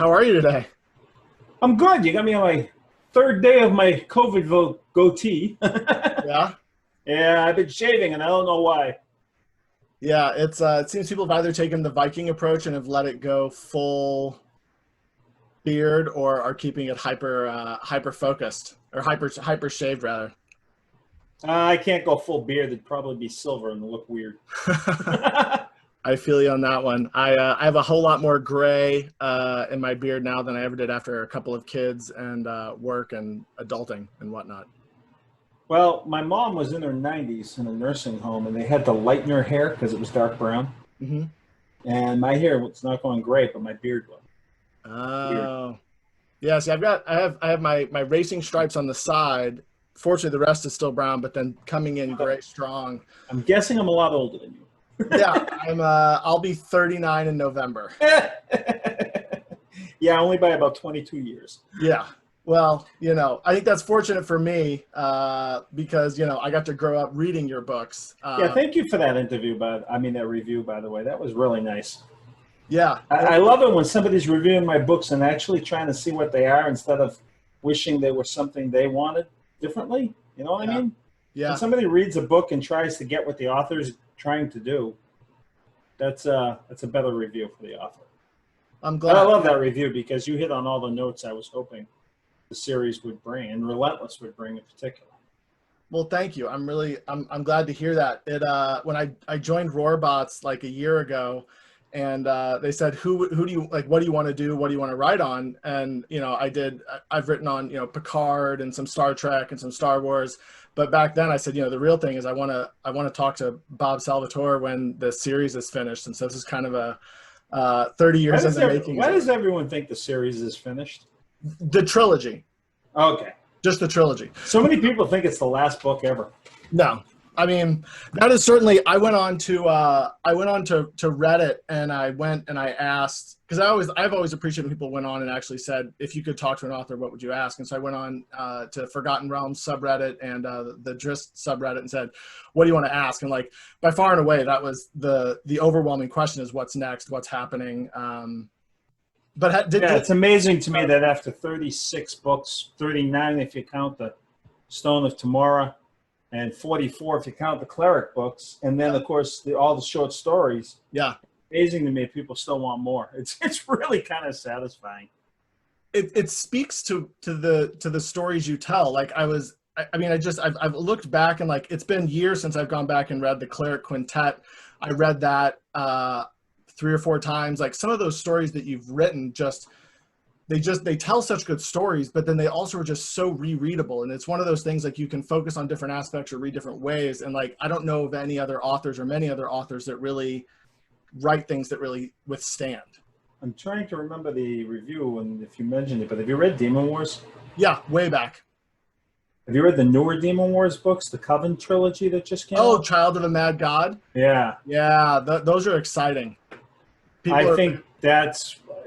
How are you today? I'm good. You got me on my third day of my COVID goatee. Yeah. Yeah, I've been shaving and I don't know why. Yeah, it seems people have either taken the Viking approach and have let it go full beard or are keeping it hyper focused or hyper shaved rather. I can't go full beard. It'd probably be silver and look weird. I feel you on that one. I have a whole lot more gray in my beard now than I ever did after a couple of kids and work and adulting and whatnot. Well, my mom was in her 90s in a nursing home and they had to lighten her hair because it was dark brown. Hmm. And my hair was not going great, but my beard was weird. Oh, yeah. See, I have my racing stripes on the side. Fortunately, the rest is still brown, but then coming in gray strong. I'm guessing I'm a lot older than you. Yeah, I'll be 39 in November. Yeah, only by about 22 years. Yeah. Well, I think that's fortunate for me because, I got to grow up reading your books. Yeah, thank you for that interview, that review, by the way. That was really nice. Yeah. I love it when somebody's reviewing my books and actually trying to see what they are instead of wishing they were something they wanted differently. You know what I mean? Yeah. When somebody reads a book and tries to get what the author's trying to do, that's a better review for the author. I'm And glad. I love that review because you hit on all the notes I was hoping the series would bring, and Relentless would bring in particular. Well, thank you. I'm glad to hear that. When I joined Roarbots like a year ago, and they said, who do you like? What do you want to do? What do you want to write on? And I've written on Picard and some Star Trek and some Star Wars. But back then I said, the real thing is I want to talk to Bob Salvatore when the series is finished. And so this is kind of a 30 years in the making. Why does everyone think the series is finished? The trilogy. Okay. Just the trilogy. So many people think it's the last book ever. No, I mean, that is certainly. I went on to Reddit and I went and I asked, because I've always appreciated when people went on and actually said, if you could talk to an author, what would you ask? And so I went on to Forgotten Realms subreddit and the Drizzt subreddit and said, what do you want to ask? And like by far and away, that was the overwhelming question is what's next, what's happening. It's amazing to me that after 36 books, 39 if you count the Stone of Tomorrow, and 44 if you count the Cleric books, and then of course all the short stories. Yeah, amazing to me. People still want more. It's really kind of satisfying. It speaks to the stories you tell. Like I've looked back and like it's been years since I've gone back and read the Cleric Quintet. I read that 3 or 4 times. Like some of those stories that you've written they tell such good stories, but then they also are just so rereadable. And it's one of those things like you can focus on different aspects or read different ways. And like, I don't know of any other authors or many other authors that really write things that really withstand. I'm trying to remember the review and if you mentioned it, but have you read Demon Wars? Yeah, way back. Have you read the newer Demon Wars books, the Coven trilogy that just came out? Oh, Child of a Mad God? Yeah. Yeah, those are exciting.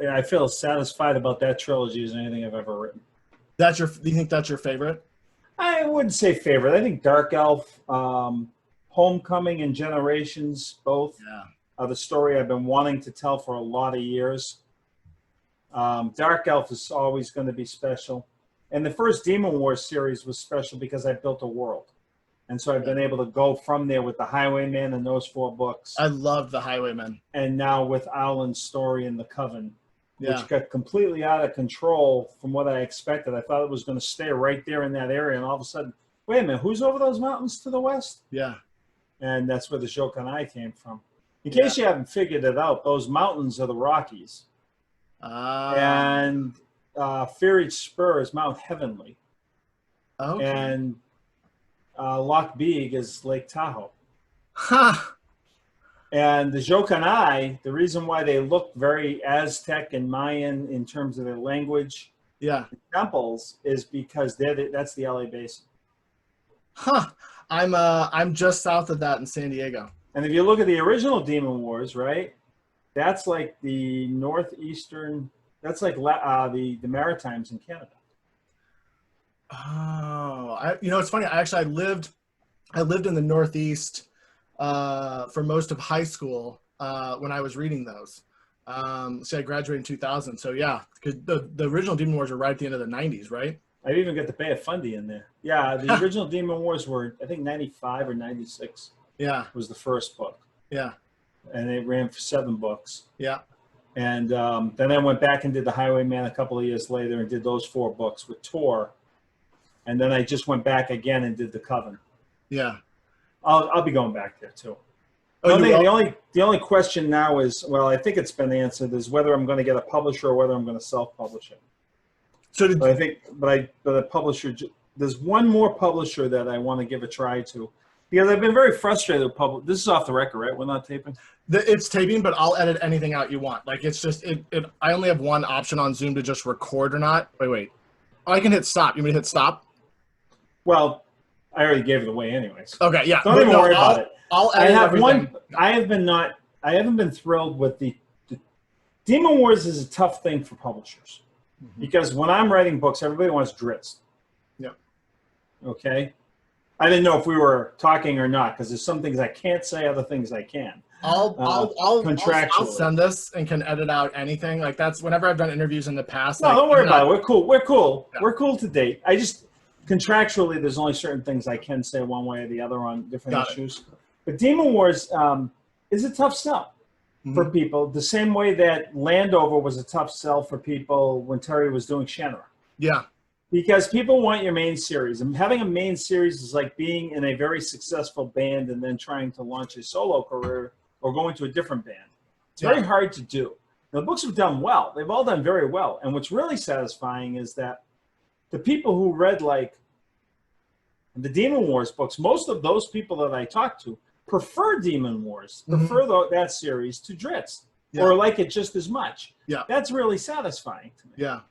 I feel as satisfied about that trilogy as anything I've ever written. Do you think that's your favorite? I wouldn't say favorite. I think Dark Elf, Homecoming, and Generations both are the story I've been wanting to tell for a lot of years. Dark Elf is always going to be special. And the first Demon Wars series was special because I built a world. And so I've been able to go from there with the Highwayman and those 4 books. I love the Highwayman. And now with Alan's story in the Coven, yeah. which got completely out of control from what I expected. I thought it was going to stay right there in that area. And all of a sudden, wait a minute, who's over those mountains to the west? Yeah. And that's where the Shokanai came from. In case you haven't figured it out, those mountains are the Rockies. And Fairy Spur is Mount Heavenly. Okay. And Loch Beag is Lake Tahoe. Huh. And the Shokanai, the reason why they look very Aztec and Mayan in terms of their language, temples, is because that's the LA Basin. Huh. I'm just south of that in San Diego. And if you look at the original Demon Wars, right, that's like the northeastern. That's like the Maritimes in Canada. Oh, it's funny. I lived in the Northeast for most of high school when I was reading those. See, I graduated in 2000, so yeah, because the original Demon Wars were right at the end of the 90s, right? I even got the Bay of Fundy in there. Yeah, the original Demon Wars were, I think, 95 or 96. Yeah. Was the first book. Yeah. And it ran for 7 books. Yeah. And then I went back and did the Highwayman a couple of years later and did those 4 books with Tor. And then I just went back again and did the Coven. Yeah. I'll be going back there too. Oh, the only question now is, well, I think it's been answered, is whether I'm going to get a publisher or whether I'm going to self-publish it. So But I think, but a publisher, there's one more publisher that I want to give a try to, because I've been very frustrated with this is off the record, right? We're not taping? It's taping, but I'll edit anything out you want. Like, it's just, I only have one option on Zoom to just record or not. Wait. Oh, I can hit stop. You want me to hit stop? Well, I already gave it away anyways. Okay, yeah. Don't even worry about it. I'll edit everything. I haven't been thrilled with the Demon Wars is a tough thing for publishers. Mm-hmm. Because when I'm writing books, everybody wants Drizzt. Yep. Okay? I didn't know if we were talking or not, because there's some things I can't say, other things I can. I'll send this and can edit out anything. Like, that's whenever I've done interviews in the past. No, like, don't worry about it. We're cool. Yeah. We're cool to date. I just contractually, there's only certain things I can say one way or the other on different issues. But Demon Wars is a tough sell for people, the same way that Landover was a tough sell for people when Terry was doing Shenra. Yeah. Because people want your main series. And having a main series is like being in a very successful band and then trying to launch a solo career or going to a different band. It's very hard to do. Now, the books have done well. They've all done very well. And what's really satisfying is that the people who read, like, the Demon Wars books, most of those people that I talked to prefer Demon Wars, prefer that series to Drizzt, or like it just as much. Yeah. That's really satisfying to me. Yeah.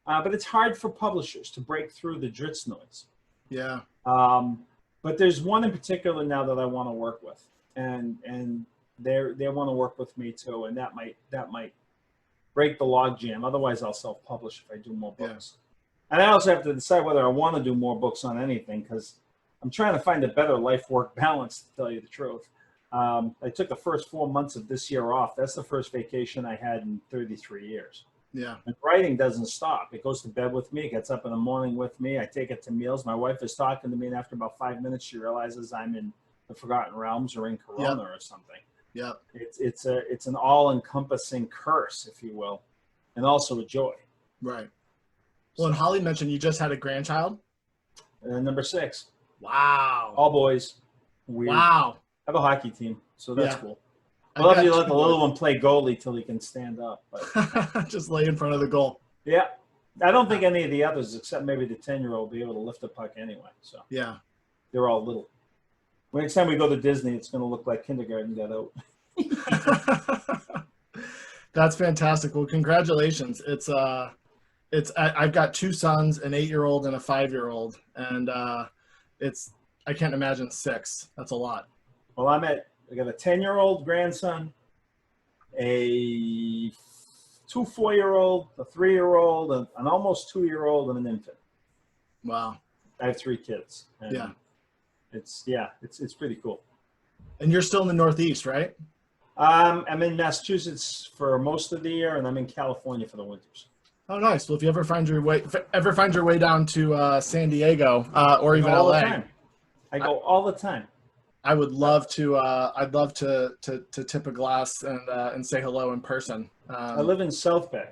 But it's hard for publishers to break through the Drizzt noise. Yeah. But there's one in particular now that I want to work with, and they want to work with me too, and that might break the logjam. Otherwise, I'll self-publish if I do more books. Yeah. And I also have to decide whether I want to do more books on anything, because I'm trying to find a better life-work balance, to tell you the truth. I took the first 4 months of this year off. That's the first vacation I had in 33 years. Yeah. And writing doesn't stop. It goes to bed with me. It gets up in the morning with me. I take it to meals. My wife is talking to me, and after about 5 minutes, she realizes I'm in the Forgotten Realms or in Corona or something. Yeah. It's an all-encompassing curse, if you will, and also a joy. Right. Well, and Holly mentioned you just had a grandchild. Number 6. Wow. All boys. Weird. Wow. I have a hockey team, so that's cool. I love you let the little one play goalie till he can stand up. But just lay in front of the goal. Yeah. I don't think any of the others, except maybe the 10-year-old, will be able to lift a puck anyway. So yeah. They're all little. Next time we go to Disney, it's going to look like kindergarten got out. That's fantastic. Well, congratulations. I've got 2 sons, an 8-year-old and a 5-year-old, and I can't imagine 6. That's a lot. Well, I got a 10-year-old grandson, a 2 4-year-old, a 3-year-old, an almost 2-year-old, and an infant. Wow. I have 3 kids. And yeah. It's pretty cool. And you're still in the Northeast, right? I'm in Massachusetts for most of the year, and I'm in California for the winters. Oh, nice. Well, if you ever find your way down to San Diego or even LA, I go all the time. I would love to. I'd love to tip a glass and say hello in person. I live in South Bay.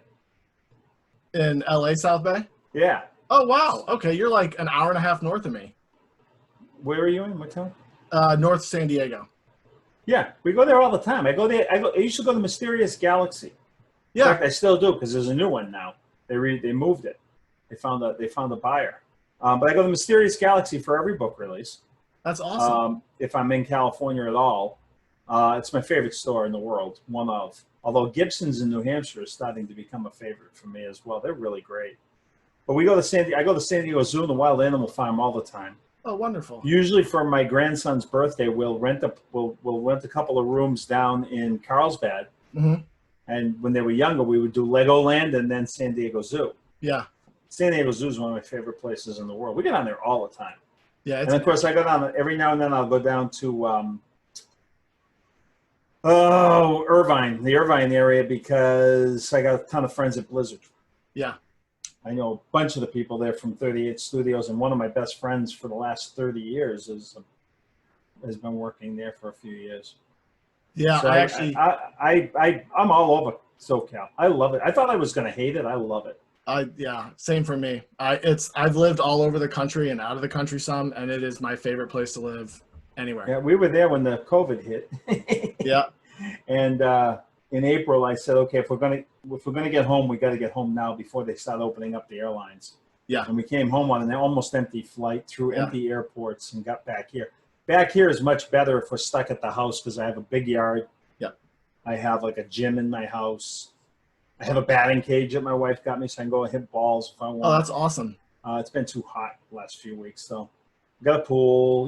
In LA, South Bay? Yeah. Oh wow. Okay, you're like an hour and a half north of me. Where are you in? What town? North San Diego. Yeah, we go there all the time. I go there. I used to go to Mysterious Galaxy. Yeah. In fact, I still do, because there's a new one now. They moved it. They found a buyer. But I go to Mysterious Galaxy for every book release. That's awesome. If I'm in California at all, it's my favorite store in the world. One of. Although Gibson's in New Hampshire is starting to become a favorite for me as well. They're really great. But I go to San Diego Zoo and the Wild Animal Farm all the time. Oh, wonderful. Usually for my grandson's birthday, we'll rent a couple of rooms down in Carlsbad. Mm-hmm. And when they were younger, we would do Legoland and then San Diego Zoo. Yeah. San Diego Zoo is one of my favorite places in the world. We get on there all the time. Yeah. And of course, I go down every now and then. I'll go down to Oh, the Irvine area, because I got a ton of friends at Blizzard. Yeah. I know a bunch of the people there from 38 Studios, and one of my best friends for the last 30 years has been working there for a few years. Yeah, So I'm all over SoCal. I love it. I thought I was going to hate it. I love it. Yeah, same for me. I've lived all over the country and out of the country some, and it is my favorite place to live anywhere. Yeah, we were there when the COVID hit. Yeah. And in April, I said, okay, if we're gonna get home, we got to get home now before they start opening up the airlines. Yeah. And we came home on an almost empty flight through empty airports and got back here. Back here is much better if we're stuck at the house, because I have a big yard. Yeah. I have like a gym in my house. I have a batting cage that my wife got me, so I can go and hit balls if I want. Oh, that's awesome. It's been too hot the last few weeks, though. Got a pool.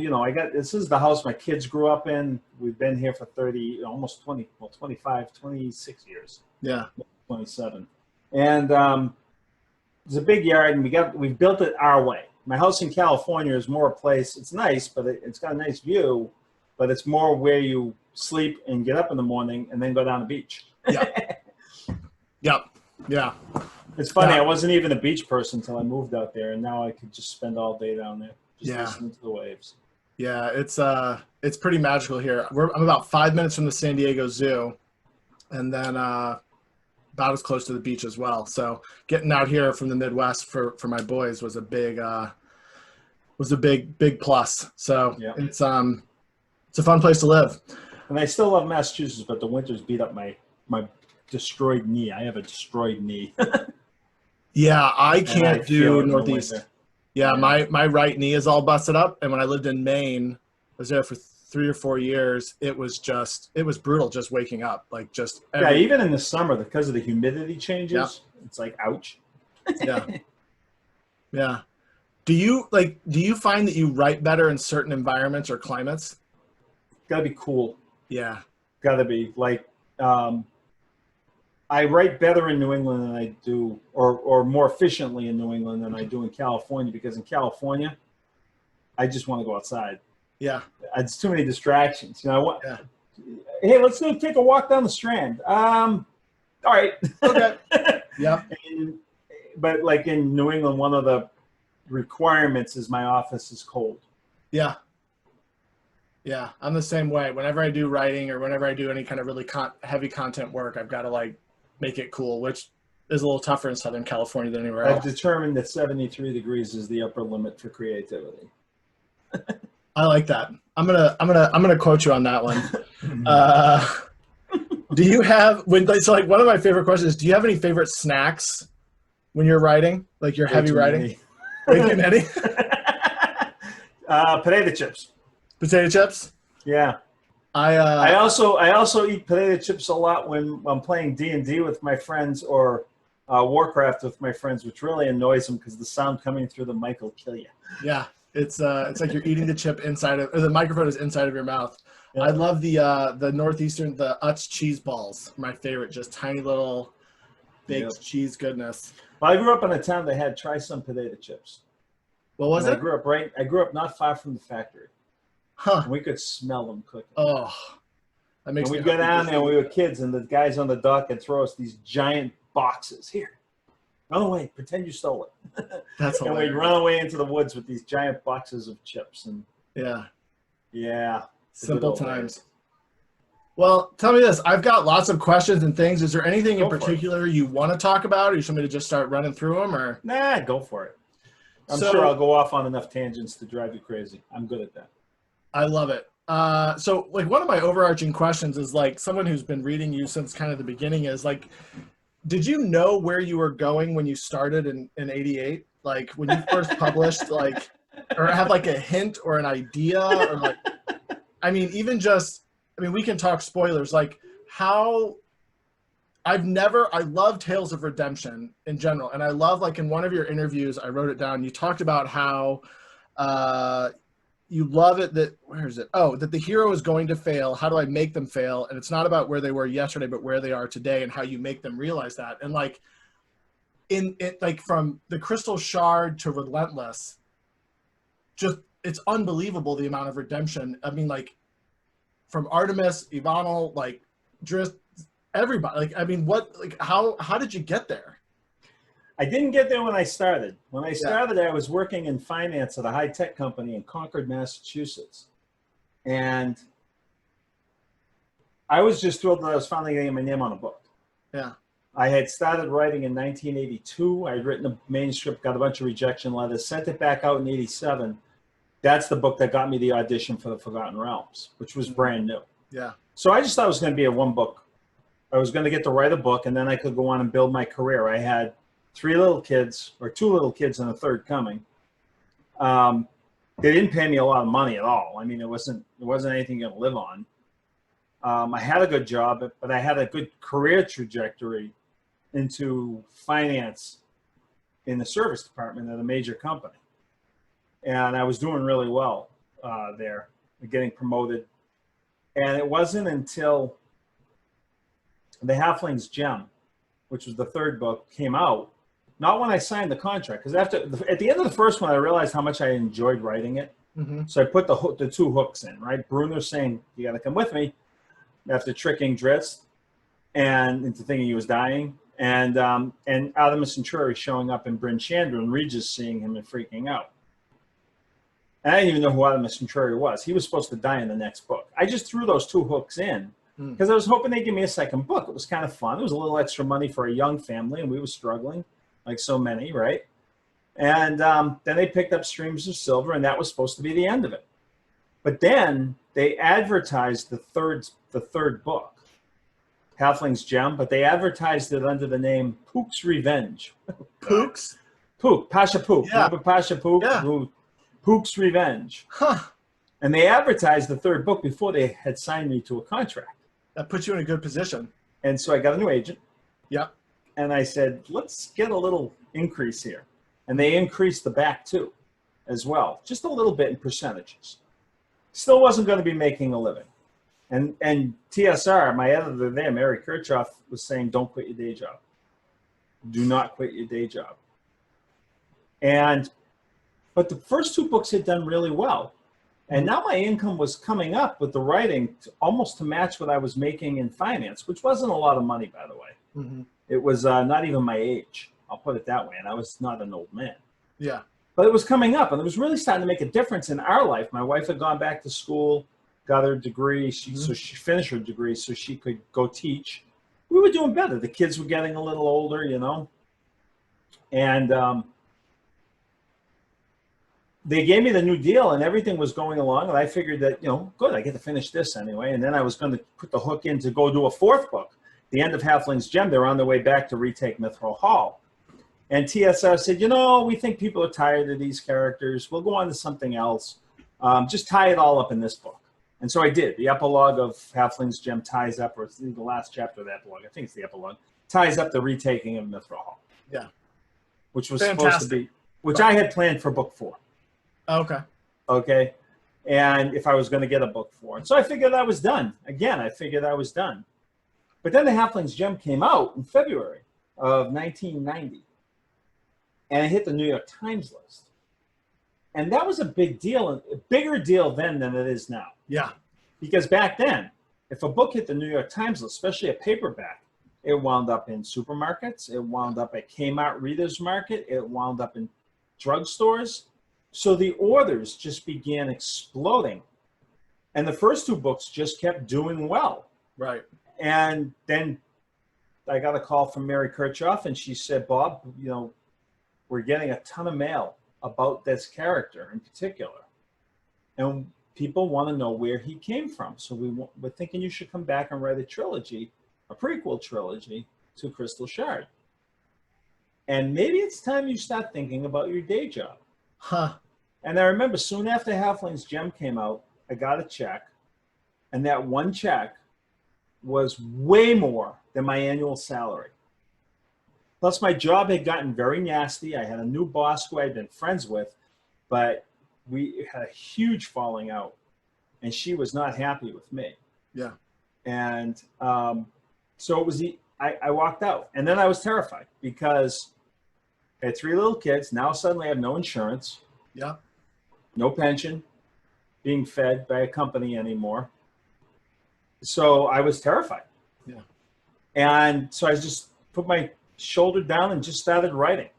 This is the house my kids grew up in. We've been here for 30, almost 20, 25, 26 years. Yeah. 27. And there's a big yard, and we've built it our way. My house in California is more a place. It's nice, but it's got a nice view, but it's more where you sleep and get up in the morning and then go down the beach. Yeah. Yep. Yeah. It's funny. I wasn't even a beach person until I moved out there, and now I could just spend all day down there, just listening to the waves. Yeah, it's pretty magical here. I'm about 5 minutes from the San Diego Zoo, and then about as close to the beach as well. So getting out here from the Midwest for my boys was a big plus. So it's a fun place to live. And I still love Massachusetts, but the winters beat up my destroyed knee. I have a destroyed knee. Yeah, I can't do Northeast. Yeah, Yeah. my right knee is all busted up, and when I lived in Maine, I was there for 3 or 4 years. It was brutal just waking up, like just even in the summer, because of the humidity changes, it's like ouch. Yeah. Yeah. Do you find that you write better in certain environments or climates? Gotta be cool. Yeah. Gotta be like I write better in New England than I do, or more efficiently in New England than I do in California, because in California, I just want to go outside. Yeah. It's too many distractions. Hey, let's go take a walk down the Strand. All right. Okay. Yeah. But like in New England, one of the requirements is my office is cold. Yeah. Yeah, I'm the same way. Whenever I do writing or whenever I do any kind of really heavy content work, I've got to like make it cool, which is a little tougher in Southern California than anywhere else. I've determined that 73 degrees is the upper limit for creativity. I like that. I'm gonna quote you on that one. Do you have one of my favorite questions is, do you have any favorite snacks when you're writing, like your heavy writing? Way too many. Potato chips. Potato chips? Yeah. I also eat potato chips a lot when I'm playing D&D with my friends, or Warcraft with my friends, which really annoys them because the sound coming through the mic will kill you. Yeah, it's like you're eating the chip or the microphone is inside of your mouth. Yeah. I love the Northeastern, the Utz cheese balls. My favorite, just tiny little baked cheese goodness. Well, I grew up in a town that had Try Some potato chips. What was it? I grew up not far from the factory. Huh. And we could smell them cooking. Oh, that makes me. And we'd go down there. We were kids, and the guys on the dock would throw us these giant boxes. Here, run away! Pretend you stole it. That's and hilarious. we'd run away into the woods with these giant boxes of chips. And yeah, simple times. Well, tell me this. I've got lots of questions and things. Is there anything in particular you want to talk about, or you just want me to just start running through them, or? Nah, go for it. I'm sure I'll go off on enough tangents to drive you crazy. I'm good at that. I love it. So like one of my overarching questions is like someone who's been reading you since kind of the beginning is like, did you know where you were going when you started in 88? Like when you first published, like, or have like a hint or an idea, or like, I mean, we can talk spoilers, like how I love Tales of Redemption in general. And I love, like in one of your interviews, I wrote it down, you talked about how, you love it that, where is it? Oh, that the hero is going to fail. How do I make them fail? And it's not about where they were yesterday, but where they are today and how you make them realize that. And like like from the Crystal Shard to Relentless, just, it's unbelievable the amount of redemption. I mean, like from Artemis, Ivanal, like Drizzt, everybody. Like, I mean, how did you get there? I didn't get there when I started. When I Yeah. started, I was working in finance at a high-tech company in Concord, Massachusetts. And I was just thrilled that I was finally getting my name on a book. Yeah. I had started writing in 1982. I had written a manuscript, got a bunch of rejection letters, sent it back out in 87. That's the book that got me the audition for the Forgotten Realms, which was brand new. Yeah. So I just thought it was going to be a one book. I was going to get to write a book, and then I could go on and build my career. I had two little kids and a third coming. They didn't pay me a lot of money at all. I mean, it wasn't anything to live on. I had a good job, but I had a good career trajectory into finance in the service department at a major company. And I was doing really well there, getting promoted. And it wasn't until the Halflings Gem, which was the third book, came out, not when I signed the contract, because at the end of the first one, I realized how much I enjoyed writing it. Mm-hmm. So I put the two hooks in, right? Bruner saying, you got to come with me, after tricking Drizzt and into thinking he was dying. And Artemis and Trury showing up in Bryn Chandra and Regis seeing him and freaking out. And I didn't even know who Artemis and Trury was. He was supposed to die in the next book. I just threw those two hooks in because I was hoping they'd give me a second book. It was kind of fun. It was a little extra money for a young family, and we were struggling, like so many, right? And then they picked up Streams of Silver, and that was supposed to be the end of it. But then they advertised the third book, Halflings Gem, but they advertised it under the name Pook's Revenge. Pook's? Pook, Pasha Pook. Yeah. Remember Pasha Pook? Yeah. Pook's Revenge. Huh. And they advertised the third book before they had signed me to a contract. That puts you in a good position. And so I got a new agent. Yeah. And I said, let's get a little increase here. And they increased the back too, as well. Just a little bit in percentages. Still wasn't going to be making a living. And TSR, my editor there, Mary Kirchhoff, was saying, don't quit your day job. Do not quit your day job. But the first two books had done really well. And now my income was coming up with the writing almost to match what I was making in finance, which wasn't a lot of money, by the way. Mm-hmm. It was not even my age. I'll put it that way. And I was not an old man. Yeah. But it was coming up, and it was really starting to make a difference in our life. My wife had gone back to school, got her degree. So she finished her degree so she could go teach. We were doing better. The kids were getting a little older, you know. And they gave me the new deal, and everything was going along. And I figured that, you know, good, I get to finish this anyway. And then I was going to put the hook in to go do a fourth book. The end of Halflings Gem, they're on their way back to retake Mithril Hall. And TSR said, you know, we think people are tired of these characters. We'll go on to something else. Just tie it all up in this book. And so I did. The epilogue of Halflings Gem ties up, or it's the last chapter of the epilogue. I think it's the epilogue. Ties up the retaking of Mithril Hall. Yeah. Which was supposed to be, which I had planned for book 4. Okay. Okay. And if I was going to get a book 4. And so I figured I was done. Again, I figured I was done. But then the Halflings Gem came out in February of 1990. And it hit the New York Times list. And that was a big deal, a bigger deal then than it is now. Yeah. Because back then, if a book hit the New York Times list, especially a paperback, it wound up in supermarkets, it wound up at Kmart Reader's Market, it wound up in drugstores. So the orders just began exploding. And the first two books just kept doing well. Right. And then I got a call from Mary Kirchhoff, and she said, Bob, you know, we're getting a ton of mail about this character in particular. And people want to know where he came from. So we're thinking you should come back and write a trilogy, a prequel trilogy to Crystal Shard. And maybe it's time you start thinking about your day job. Huh. And I remember soon after Halflings Gem came out, I got a check. And that one check was way more than my annual salary. Plus, my job had gotten very nasty. I had a new boss who I'd been friends with, but we had a huge falling out, and she was not happy with me. Yeah. And so it was I walked out, and then I was terrified because I had 3 little kids. Now suddenly I have no insurance. Yeah. No pension, being fed by a company anymore. So I was terrified. Yeah. And so I just put my shoulder down and just started writing.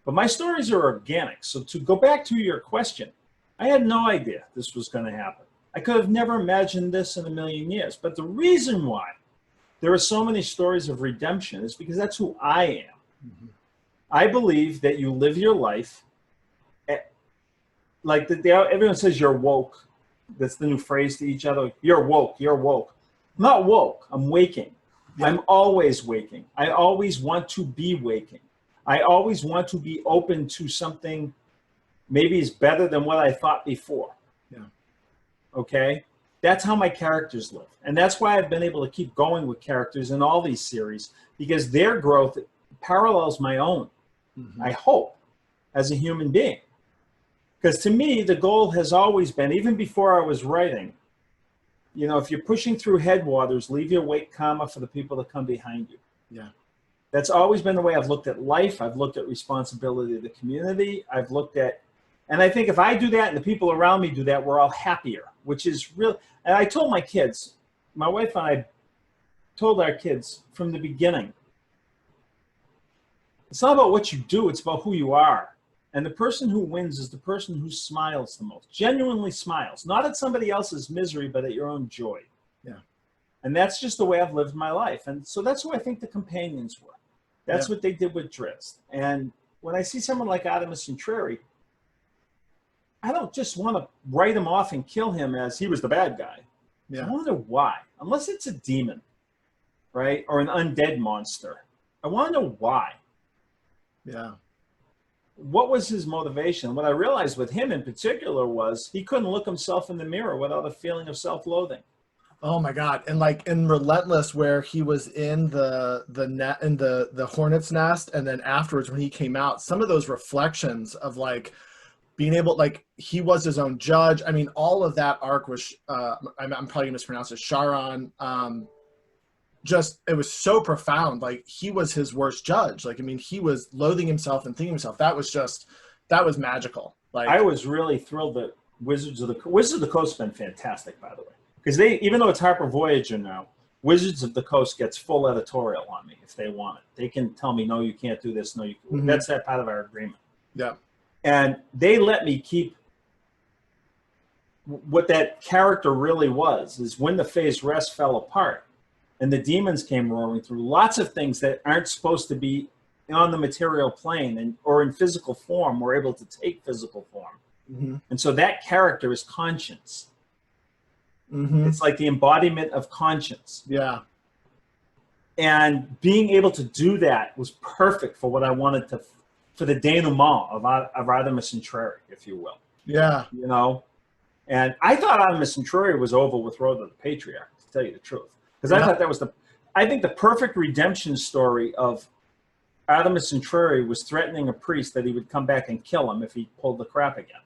But my stories are organic. So to go back to your question, I had no idea this was going to happen. I could have never imagined this in a million years. But the reason why there are so many stories of redemption is because that's who I am. Mm-hmm. I believe that you live your life like everyone says you're woke. That's the new phrase to each other. You're woke. You're woke. I'm not woke. I'm waking. Yeah. I'm always waking. I always want to be waking. I always want to be open to something maybe is better than what I thought before. Yeah. Okay? That's how my characters live. And that's why I've been able to keep going with characters in all these series, because their growth parallels my own, I hope, as a human being. Because to me, the goal has always been, even before I was writing, you know, if you're pushing through headwaters, leave your wake karma for the people that come behind you. Yeah. That's always been the way I've looked at life. I've looked at responsibility of the community. I've looked at, and I think if I do that and the people around me do that, we're all happier, which is real. And I told my kids, my wife and I told our kids from the beginning, it's not about what you do, it's about who you are. And the person who wins is the person who smiles the most, genuinely smiles, not at somebody else's misery, but at your own joy. Yeah. And that's just the way I've lived my life. And so that's who I think the companions were. That's what they did with Drizzt. And when I see someone like Artemis Entreri, I don't just want to write him off and kill him as he was the bad guy. Yeah. I wonder why, unless it's a demon, right? Or an undead monster. I want to know why. Yeah. What was his motivation? What I realized with him in particular was he couldn't look himself in the mirror without a feeling of self-loathing. Oh my God. And like in Relentless, where he was in the net in the hornet's nest, and then afterwards when he came out, some of those reflections of like being able, like he was his own judge. I mean, all of that arc was I'm probably gonna mispronounce it, Sharon. Just, it was so profound. Like he was his worst judge. Like, I mean, he was loathing himself and thinking himself. That was magical. Like, I was really thrilled that Wizards of the Coast has been fantastic, by the way, because they, even though it's Harper Voyager now, Wizards of the Coast gets full editorial on me if they want it. They can tell me, no, you can't do this. No, you. That's that part of our agreement. Yeah. And they let me keep what that character really was. Is when the phase rest fell apart and the demons came roaring through, lots of things that aren't supposed to be on the material plane or in physical form were able to take physical form. And so that character is conscience. It's like the embodiment of conscience. Yeah. And being able to do that was perfect for what I wanted to, for the denouement of Artemis Entreri, if you will. Yeah. You know? And I thought Artemis Entreri was over with Road of the Patriarch, to tell you the truth. Because I thought that was I think the perfect redemption story of Artemis Entreri was threatening a priest that he would come back and kill him if he pulled the crap again.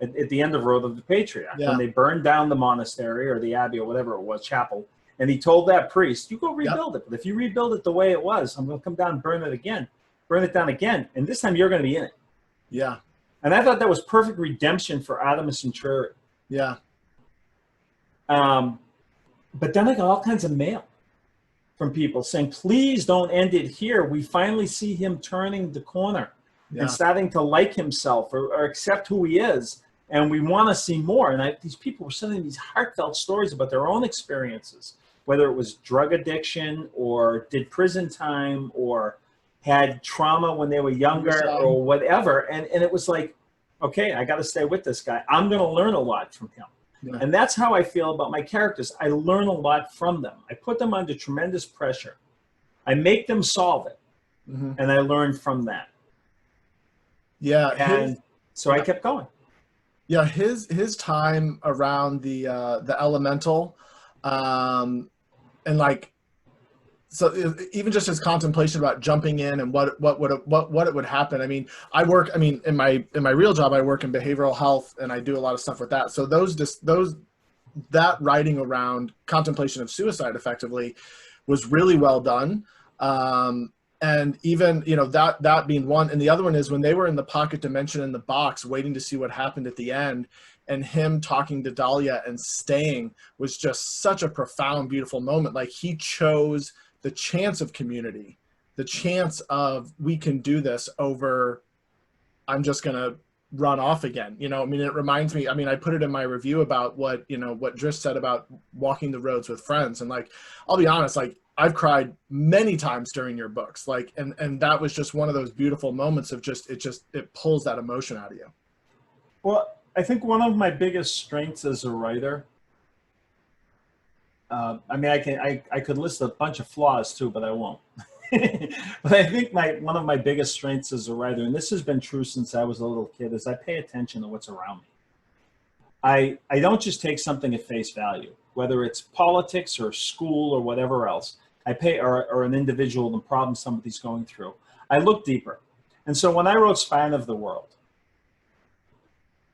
At the end of Road of the Patriarch, when they burned down the monastery or the abbey or whatever it was, chapel, and he told that priest, you go rebuild it. But if you rebuild it the way it was, I'm going to come down and burn it down again. And this time you're going to be in it. Yeah. And I thought that was perfect redemption for Artemis Entreri. Yeah. But then I got all kinds of mail from people saying, please don't end it here. We finally see him turning the corner and starting to like himself or accept who he is. And we want to see more. And these people were sending these heartfelt stories about their own experiences, whether it was drug addiction or did prison time or had trauma when they were younger or whatever. And it was like, okay, I got to stay with this guy. I'm going to learn a lot from him. Yeah. And that's how I feel about my characters. I learn a lot from them. I put them under tremendous pressure. I make them solve it. And I learn from that. Yeah. And so I kept going. Yeah. His time around the elemental, and like, so even just his contemplation about jumping in and what it would happen. I mean, in my real job, I work in behavioral health and I do a lot of stuff with that. So that writing around contemplation of suicide effectively was really well done. And even, you know, that being one, and the other one is when they were in the pocket dimension in the box, waiting to see what happened at the end, and him talking to Dahlia and staying was just such a profound, beautiful moment. Like, he chose the chance of community, the chance of we can do this over, I'm just going to run off again. You know, I mean, it reminds me, I mean, I put it in my review about what, you know, what Drizzt said about walking the roads with friends. And like, I'll be honest, like, I've cried many times during your books. Like, and that was just one of those beautiful moments of just, it pulls that emotion out of you. Well, I think one of my biggest strengths as a writer, I mean, I could list a bunch of flaws too, but I won't. But I think one of my biggest strengths as a writer, and this has been true since I was a little kid, is I pay attention to what's around me. I don't just take something at face value, whether it's politics or school or whatever else. Or an individual, the problem somebody's going through. I look deeper. And so when I wrote Spine of the World,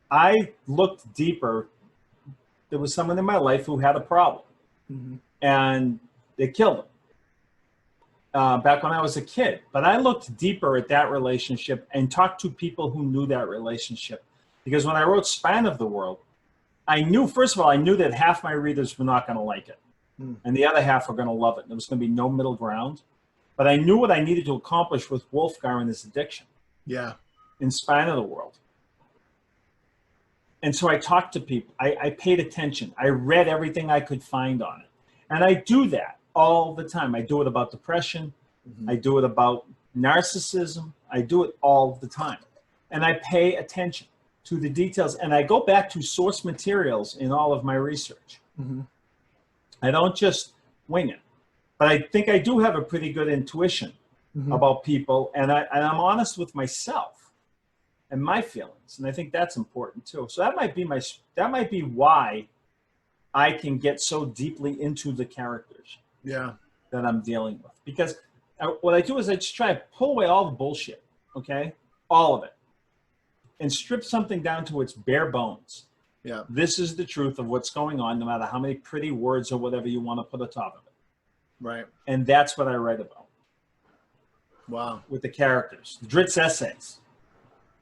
I looked deeper. There was someone in my life who had a problem, and they killed him. Back when I was a kid. But I looked deeper at that relationship and talked to people who knew that relationship. Because when I wrote Spine of the World, I knew, first of all, I knew that half my readers were not going to like it. And the other half were going to love it. There was going to be no middle ground. But I knew what I needed to accomplish with Wolfgar and his addiction. Yeah. In Spine of the World. And so I talked to people. I paid attention. I read everything I could find on it. And I do that all the time. I do it about depression. I do it about narcissism. I do it all the time. And I pay attention to the details. And I go back to source materials in all of my research. I don't just wing it. But I think I do have a pretty good intuition about people. And I'm honest with myself and my feelings. And I think that's important too. So that might be why I can get so deeply into the characters that I'm dealing with. Because what I do is I just try to pull away all the bullshit, okay? All of it. And strip something down to its bare bones. Yeah. This is the truth of what's going on, no matter how many pretty words or whatever you want to put atop of it. Right. And that's what I write about. Wow. With the characters. Drizzt's essays.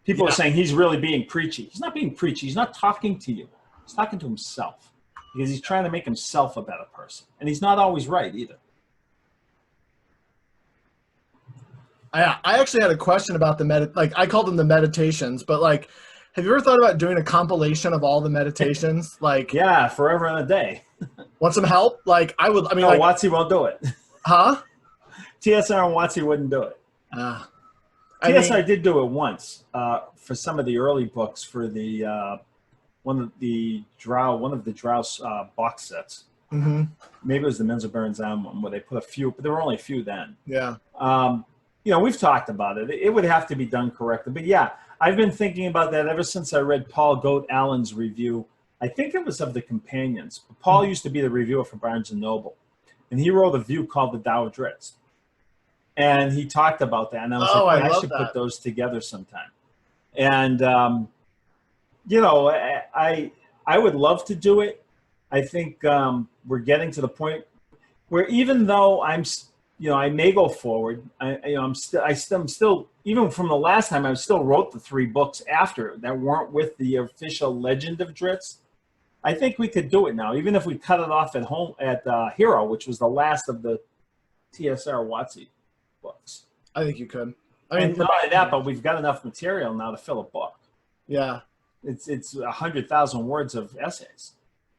People are saying he's really being preachy. He's not being preachy. He's not talking to you. He's talking to himself. Because he's trying to make himself a better person. And he's not always right either. I actually had a question about like, I called them the meditations, but like, have you ever thought about doing a compilation of all the meditations? Like, yeah, forever and a day. Want some help? Like, I mean, no, like, Watsy won't do it. Huh? TSR and Watsy wouldn't do it. TSR did do it once for some of the early books for the one of the Drow box sets. Maybe it was the Menzel Burns M one where they put a few, but there were only a few then. Yeah. You know, we've talked about it. It would have to be done correctly. But yeah, I've been thinking about that ever since I read Paul Goat Allen's review. I think it was of the Companions. Paul used to be the reviewer for Barnes & Noble. And he wrote a review called The Tao of Drizzt. And he talked about that. And I was like, I should put those together sometime. And, you know, I would love to do it. I think we're getting to the point where even though I may go forward. I'm still, even from the last time, I still wrote the 3 books after that weren't with the official Legend of Drizzt. I think we could do it now, even if we cut it off at Hero, which was the last of the TSR Watsy books. I think you could. I mean, not only that, but we've got enough material now to fill a book. Yeah, it's 100,000 words of essays.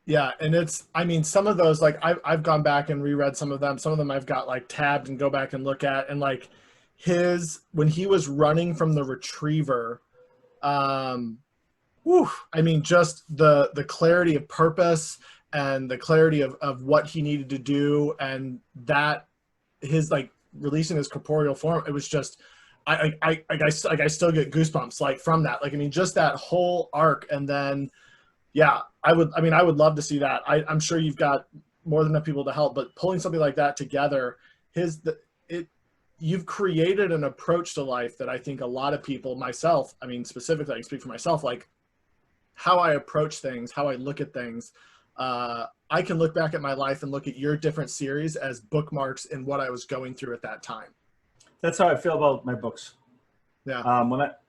Yeah, and I mean, some of those, like, I've gone back and reread some of them. Some of them I've got, like, tabbed and go back and look at. And, like, when he was running from the retriever, I mean, just the clarity of purpose and the clarity of what he needed to do, and that his, like, releasing his corporeal form, it was just, I still get goosebumps, like, from that. Like, I mean, just that whole arc. And then, yeah, I would love to see that. I'm sure you've got more than enough people to help, but pulling something like that together, you've created an approach to life that I think a lot of people, myself, I mean, specifically, I can speak for myself, like how I approach things, how I look at things. I can look back at my life and look at your different series as bookmarks in what I was going through at that time. That's how I feel about my books. Yeah.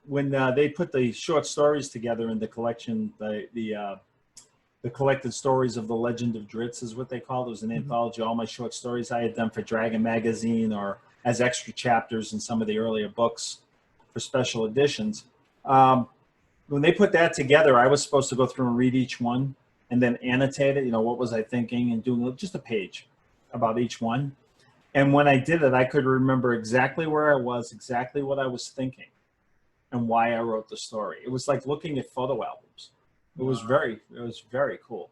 When they put the short stories together in the collection, the collected stories of the Legend of Drizzt is what they call it. It was an anthology. All my short stories I had done for Dragon Magazine or as extra chapters in some of the earlier books for special editions. When they put that together, I was supposed to go through and read each one and then annotate it. What was I thinking, and doing just a page about each one. And when I did it, I could remember exactly where I was, exactly what I was thinking, and why I wrote the story. It was like looking at photo albums. It was very cool.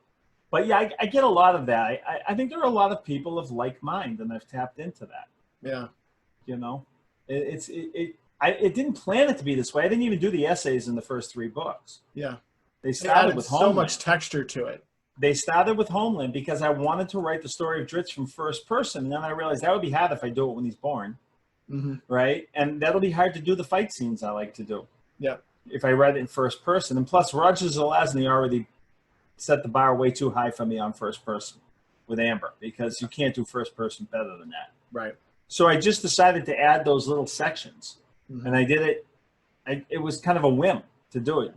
But yeah, I get a lot of that. I think there are a lot of people of like mind, and I've tapped into that. Yeah. It didn't plan it to be this way. I didn't even do the essays in the first 3 books. Yeah. They started with Homeland. So much texture to it. They started with Homeland because I wanted to write the story of Drizzt from first person, and then I realized that would be hard if I do it when he's born, right? And that'll be hard to do the fight scenes I like to do. Yeah. If I read it in first person. And plus, Roger Zelazny already set the bar way too high for me on first person with Amber, because you can't do first person better than that. Right. So I just decided to add those little sections, and I did it. It was kind of a whim to do it,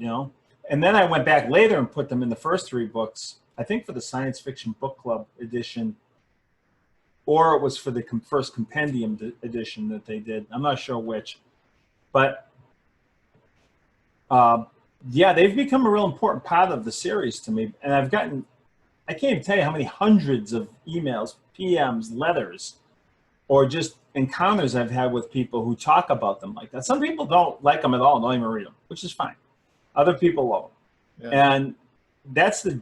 And then I went back later and put them in the first 3 books, I think for the Science Fiction Book Club edition, or it was for the first compendium edition that they did. I'm not sure which. But yeah, they've become a real important part of the series to me. And I can't even tell you how many hundreds of emails, PMs, letters, or just encounters I've had with people who talk about them like that. Some people don't like them at all, don't even read them, which is fine. Other people love them. Yeah. And that's the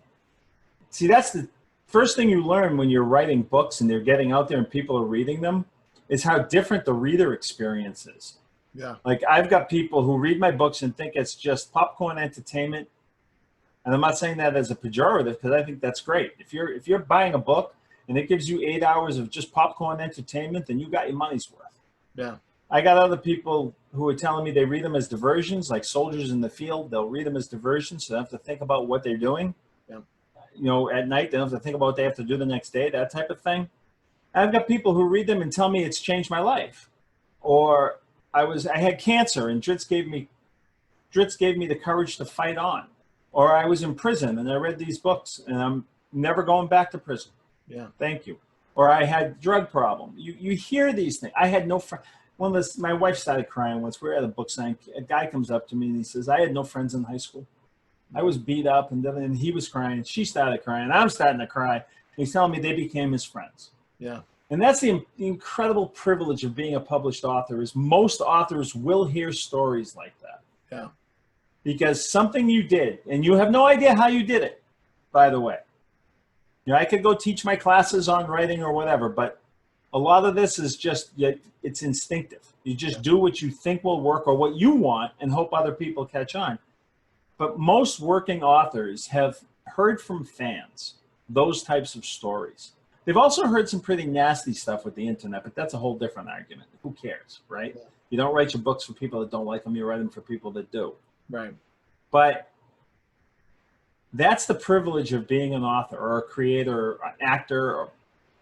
first thing you learn when you're writing books and they're getting out there and people are reading them, is how different the reader experience is. Yeah. Like, I've got people who read my books and think it's just popcorn entertainment. And I'm not saying that as a pejorative, because I think that's great. If you're buying a book and it gives you 8 hours of just popcorn entertainment, then you got your money's worth. Yeah. I got other people who are telling me they read them as diversions, like soldiers in the field. They'll read them as diversions, so they don't have to think about what they're doing. Yeah. At night, they don't have to think about what they have to do the next day, that type of thing. I've got people who read them and tell me it's changed my life. Or I had cancer and Drizzt gave me the courage to fight on. Or I was in prison and I read these books and I'm never going back to prison. Yeah. Thank you. Or I had drug problem. You hear these things. I had no friend. My wife started crying once. We were at a book signing. A guy comes up to me and he says, I had no friends in high school. I was beat up, and he was crying. She started crying. I'm starting to cry. He's telling me they became his friends. Yeah. And that's the incredible privilege of being a published author, is most authors will hear stories like that. Yeah. Because something you did, and you have no idea how you did it, by the way. I could go teach my classes on writing or whatever, but a lot of this is just, it's instinctive. You just do what you think will work or what you want and hope other people catch on. But most working authors have heard from fans those types of stories. They've also heard some pretty nasty stuff with the internet, but that's a whole different argument. Who cares, right? Yeah. You don't write your books for people that don't like them. You write them for people that do. Right. But that's the privilege of being an author or a creator, or an actor, or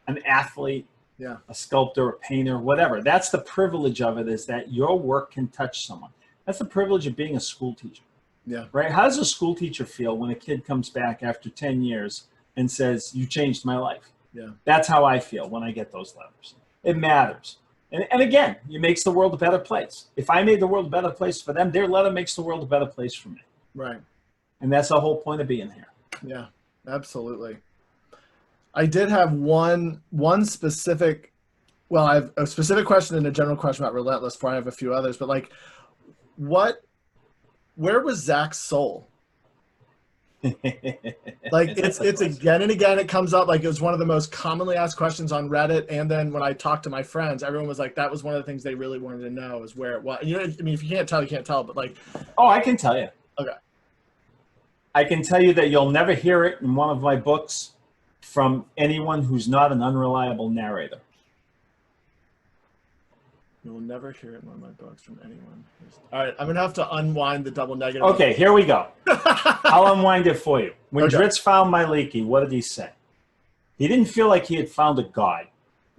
an athlete, a sculptor, a painter, whatever. That's the privilege of it, is that your work can touch someone. That's the privilege of being a school teacher. Yeah. Right? How does a school teacher feel when a kid comes back after 10 years and says, you changed my life? Yeah. That's how I feel when I get those letters. It matters. And again, it makes the world a better place. If I made the world a better place for them, their letter makes the world a better place for me. Right. And that's the whole point of being here. Yeah, absolutely. I did have one specific, well, I have a specific question and a general question about Relentless before I have a few others, but like, where was Zach's soul? Like, it's again and again, it comes up. Like, it was one of the most commonly asked questions on Reddit. And then when I talked to my friends, everyone was like, that was one of the things they really wanted to know, is where it was. I mean, if you can't tell, you can't tell, but like. Oh, I can tell you. Okay. I can tell you that you'll never hear it in one of my books from anyone who's not an unreliable narrator. You will never hear it in one of my books from anyone. All right, I'm going to have to unwind the double negative. Okay, here we go. I'll unwind it for you. When Drizzt found my Leaky, what did he say? He didn't feel like he had found a god.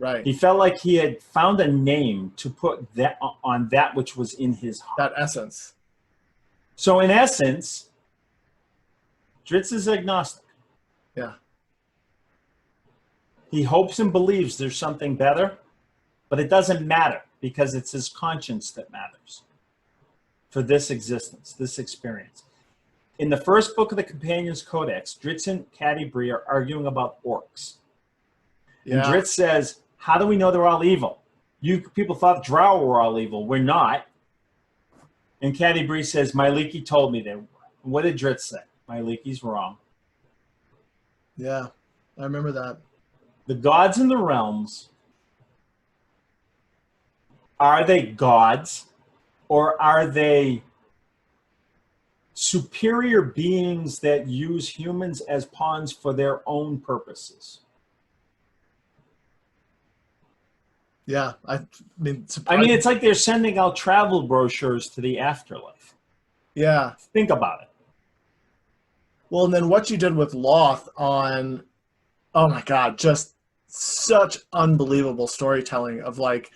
Right. He felt like he had found a name to put that on that which was in his heart. That essence. So in essence, Drizzt is agnostic. Yeah. He hopes and believes there's something better, but it doesn't matter because it's his conscience that matters for this existence, this experience. In the first book of the Companion's Codex, Drizzt and Catti-brie are arguing about orcs. Yeah. And Drizzt says, how do we know they're all evil? You people thought Drow were all evil. We're not. And Catti-brie says, Myliki told me they were. What did Drizzt say? Myliki's wrong. Yeah. I remember that. The gods in the realms, are they gods or are they superior beings that use humans as pawns for their own purposes? Yeah. I mean, it's like they're sending out travel brochures to the afterlife. Yeah. Think about it. Well, and then what you did with Loth on, oh my God, just such unbelievable storytelling of like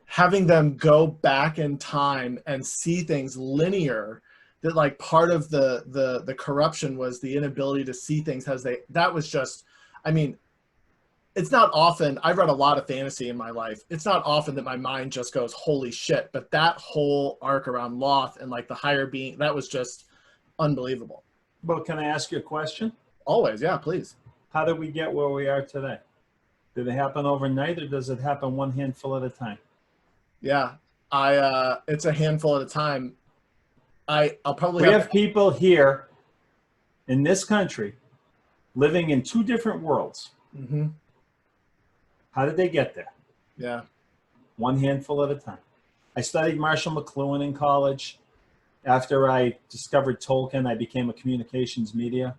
having them go back in time and see things linear, that like part of the corruption was the inability to see things as they, that was just, I mean, it's not often, I've read a lot of fantasy in my life. It's not often that my mind just goes, holy shit. But that whole arc around Loth and like the higher being, that was just unbelievable. But can I ask you a question? Always. Yeah, please. How did we get where we are today? Did it happen overnight or does it happen one handful at a time? Yeah, it's a handful at a time. I'll probably we have people here in this country living in two different worlds. Mm-hmm. How did they get there? Yeah. One handful at a time. I studied Marshall McLuhan in college. After I discovered Tolkien, I became a communications media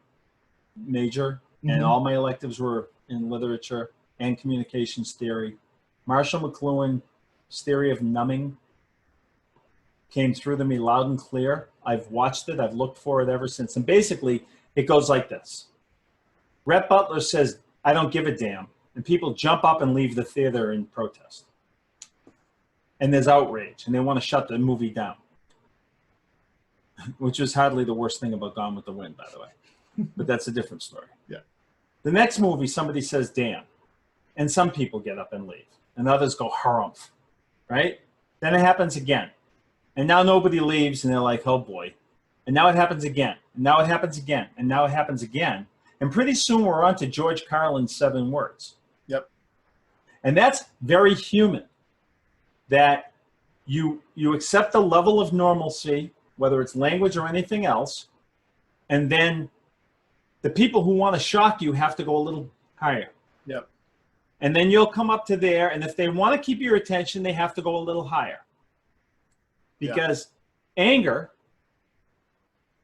major, and all my electives were in literature and communications theory. Marshall McLuhan's theory of numbing came through to me loud and clear. I've watched it. I've looked for it ever since. And basically, it goes like this. Rhett Butler says, I don't give a damn. And people jump up and leave the theater in protest. And there's outrage, and they want to shut the movie down. Which is hardly the worst thing about Gone with the Wind, by the way. But that's a different story. Yeah. The next movie, somebody says, damn. And some people get up and leave. And others go, harumph. Right? Then it happens again. And now nobody leaves, and they're like, oh boy. And now it happens again. And now it happens again. And now it happens again. And pretty soon we're on to George Carlin's 7 words. Yep. And that's very human. That you accept a level of normalcy, whether it's language or anything else, and then the people who want to shock you have to go a little higher. Yep. And then you'll come up to there, and if they want to keep your attention, they have to go a little higher. Because anger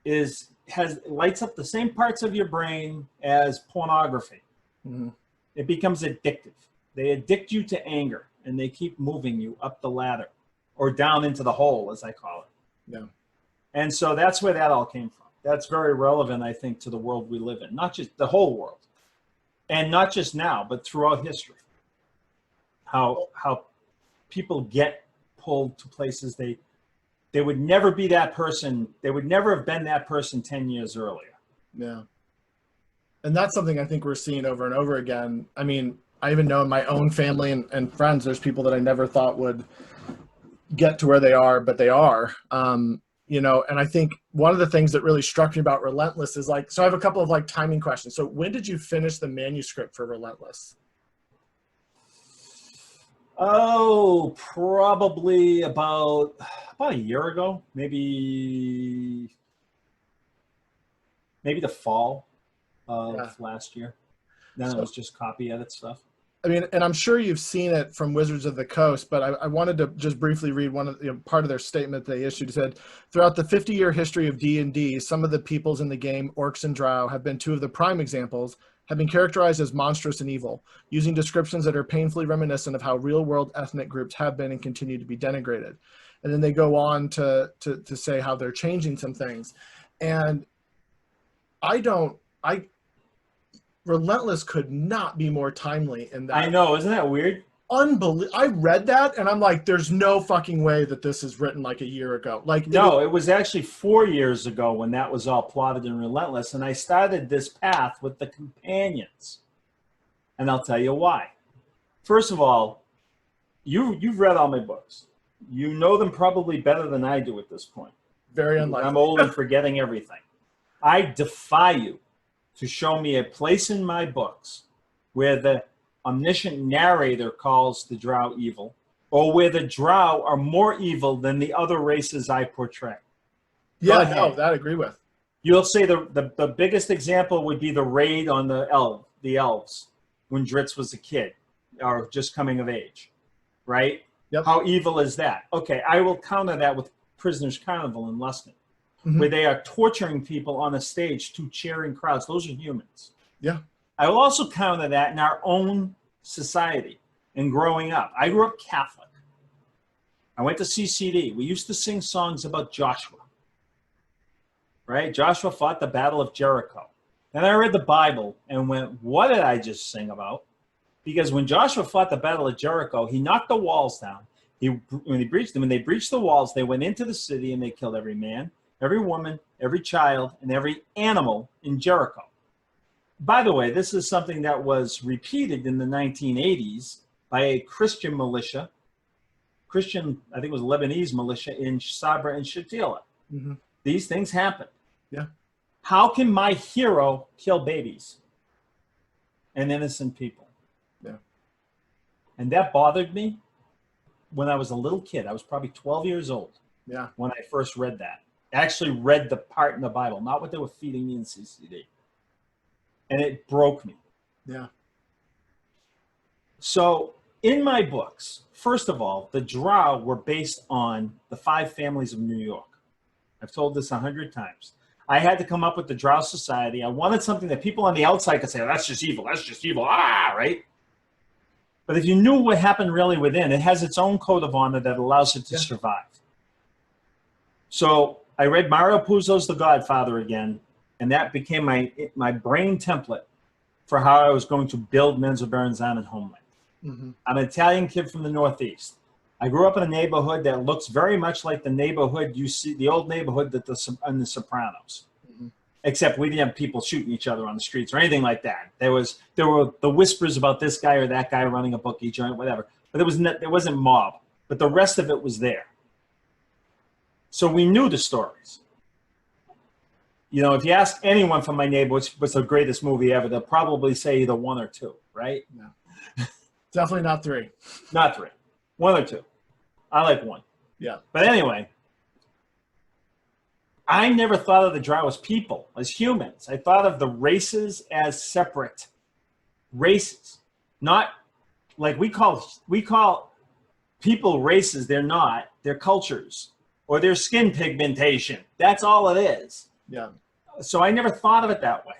lights up the same parts of your brain as pornography. Mm-hmm. It becomes addictive. They addict you to anger, and they keep moving you up the ladder or down into the hole, as I call it. Yeah. And so that's where that all came from. That's very relevant, I think, to the world we live in, not just the whole world, and not just now, but throughout history. How people get pulled to places they would never be that person. They would never have been that person 10 years earlier. Yeah. And that's something I think we're seeing over and over again. I mean, I even know in my own family and friends, there's people that I never thought would get to where they are, but they are. You know, and I think one of the things that really struck me about Relentless is like, so I have a couple of like timing questions. So when did you finish the manuscript for Relentless? Oh, probably about a year ago, maybe the fall of last year. Then it was just copy edit stuff. I mean, and I'm sure you've seen it from Wizards of the Coast, but I wanted to just briefly read one of part of their statement they issued. It said, throughout the 50-year history of D&D, some of the peoples in the game, orcs and drow, have been two of the prime examples, have been characterized as monstrous and evil, using descriptions that are painfully reminiscent of how real-world ethnic groups have been and continue to be denigrated. And then they go on to say how they're changing some things. And Relentless could not be more timely in that. I know, isn't that weird? unbelievable. I read that and I'm like, there's no fucking way that this is written like a year ago. Like, it was actually 4 years ago when that was all plotted in Relentless, and I started this path with the companions, and I'll tell you why. First of all, you've read all my books. You know them probably better than I do at this point. Very unlikely. I'm old and forgetting everything. I defy you to show me a place in my books where the omniscient narrator calls the drow evil, or where the drow are more evil than the other races I portray. Yeah, no, that I agree with. You'll say the biggest example would be the raid on the elves when Drizzt was a kid or just coming of age, right? Yep. How evil is that? Okay, I will counter that with Prisoners Carnival in Luskin, where they are torturing people on a stage to cheering crowds. Those are humans. Yeah. I will also counter that in our own society and growing up. I grew up Catholic. I went to CCD. We used to sing songs about Joshua, right? Joshua fought the Battle of Jericho. And I read the Bible and went, what did I just sing about? Because when Joshua fought the Battle of Jericho, he knocked the walls down. When they breached the walls, they went into the city and they killed every man, every woman, every child, and every animal in Jericho. By the way, this is something that was repeated in the 1980s by a Christian militia, I think it was Lebanese militia in Sabra and Shatila. These things happen. Yeah. How can my hero kill babies and innocent people? Yeah. And that bothered me when I was a little kid. I was probably 12 years old. Yeah. When I first read that. I actually read the part in the Bible, not what they were feeding me in CCD. And it broke me. Yeah. So in my books, first of all, the drow were based on the 5 families of New York. I've told this 100 times. I had to come up with the Drow Society. I wanted something that people on the outside could say, oh, that's just evil, right? But if you knew what happened really within, it has its own code of honor that allows it to survive. So I read Mario Puzo's The Godfather again, and that became my brain template for how I was going to build Menzoberranzan and Homeland. I'm an Italian kid from the Northeast. I grew up in a neighborhood that looks very much like the neighborhood you see, the old neighborhood that in The Sopranos. Except we didn't have people shooting each other on the streets or anything like that. There were the whispers about this guy or that guy running a bookie joint, whatever. But there wasn't mob. But the rest of it was there. So we knew the stories. You know, if you ask anyone from my neighborhood what's the greatest movie ever, they'll probably say either 1 or 2, right? No. Definitely not 3. Not 3. 1 or 2. I like 1. Yeah. But anyway, I never thought of the drow as people, as humans. I thought of the races as separate races. Not like we call people races. They're not. They're cultures or their skin pigmentation. That's all it is. Yeah. So I never thought of it that way.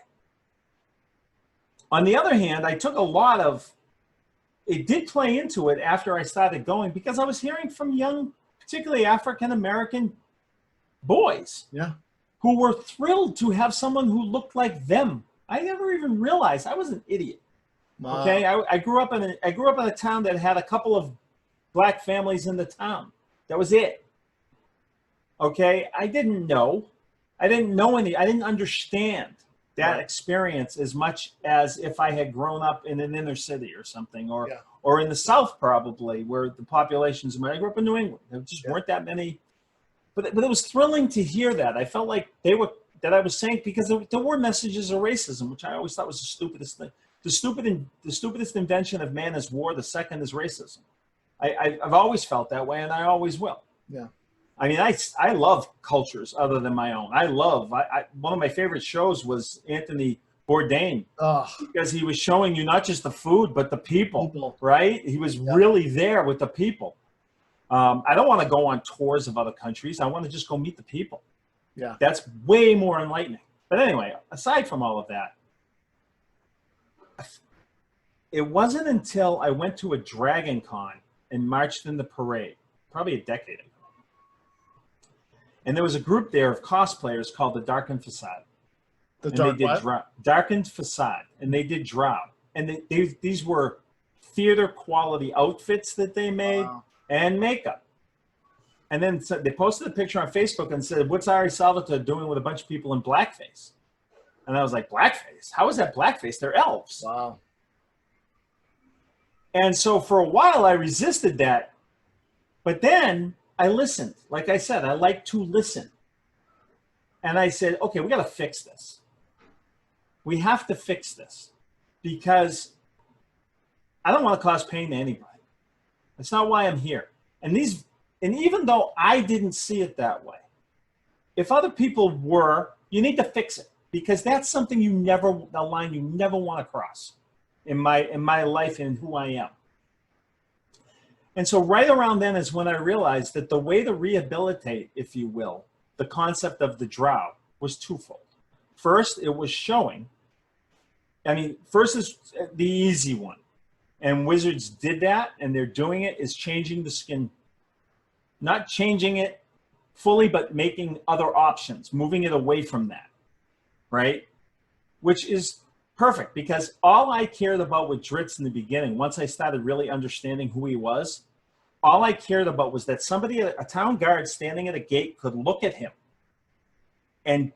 On the other hand, I took a lot of, it did play into it after I started going because I was hearing from young, particularly African-American boys who were thrilled to have someone who looked like them. I never even realized I was an idiot. Wow. Okay, I grew up in a town that had a couple of black families in the town. That was it. Okay, I didn't know any. I didn't understand that experience as much as if I had grown up in an inner city or something, or in the South probably, where the populations. I grew up in New England. There just weren't that many. But it was thrilling to hear that. I felt like I was saying, because there were messages of racism, which I always thought was the stupidest thing. The stupidest invention of man is war. The second is racism. I've always felt that way, and I always will. Yeah. I mean, I love cultures other than my own. One of my favorite shows was Anthony Bourdain, because he was showing you not just the food, but the people. Right? He was really there with the people. I don't want to go on tours of other countries. I want to just go meet the people. Yeah. That's way more enlightening. But anyway, aside from all of that, it wasn't until I went to a Dragon Con and marched in the parade, probably a decade ago. And there was a group there of cosplayers called the Darkened Facade. The Darkened Facade. And they did drow. And these were theater quality outfits that they made and makeup. And then so they posted a picture on Facebook and said, what's Ari Salvatore doing with a bunch of people in blackface? And I was like, blackface? How is that blackface? They're elves. Wow. And so for a while I resisted that. But then I listened. Like I said, I like to listen. And I said, okay, we got to fix this. We have to fix this because I don't want to cause pain to anybody. That's not why I'm here. And even though I didn't see it that way, if other people were, you need to fix it because that's something a line you never want to cross in my life and who I am. And so right around then is when I realized that the way to rehabilitate, if you will, the concept of the drow was twofold. First, it was showing. First is the easy one. And wizards did that, and they're doing it, is changing the skin. Not changing it fully, but making other options, moving it away from that, right? Which is perfect, because all I cared about with Drizzt in the beginning, once I started really understanding who he was, all I cared about was that somebody, a town guard standing at a gate, could look at him and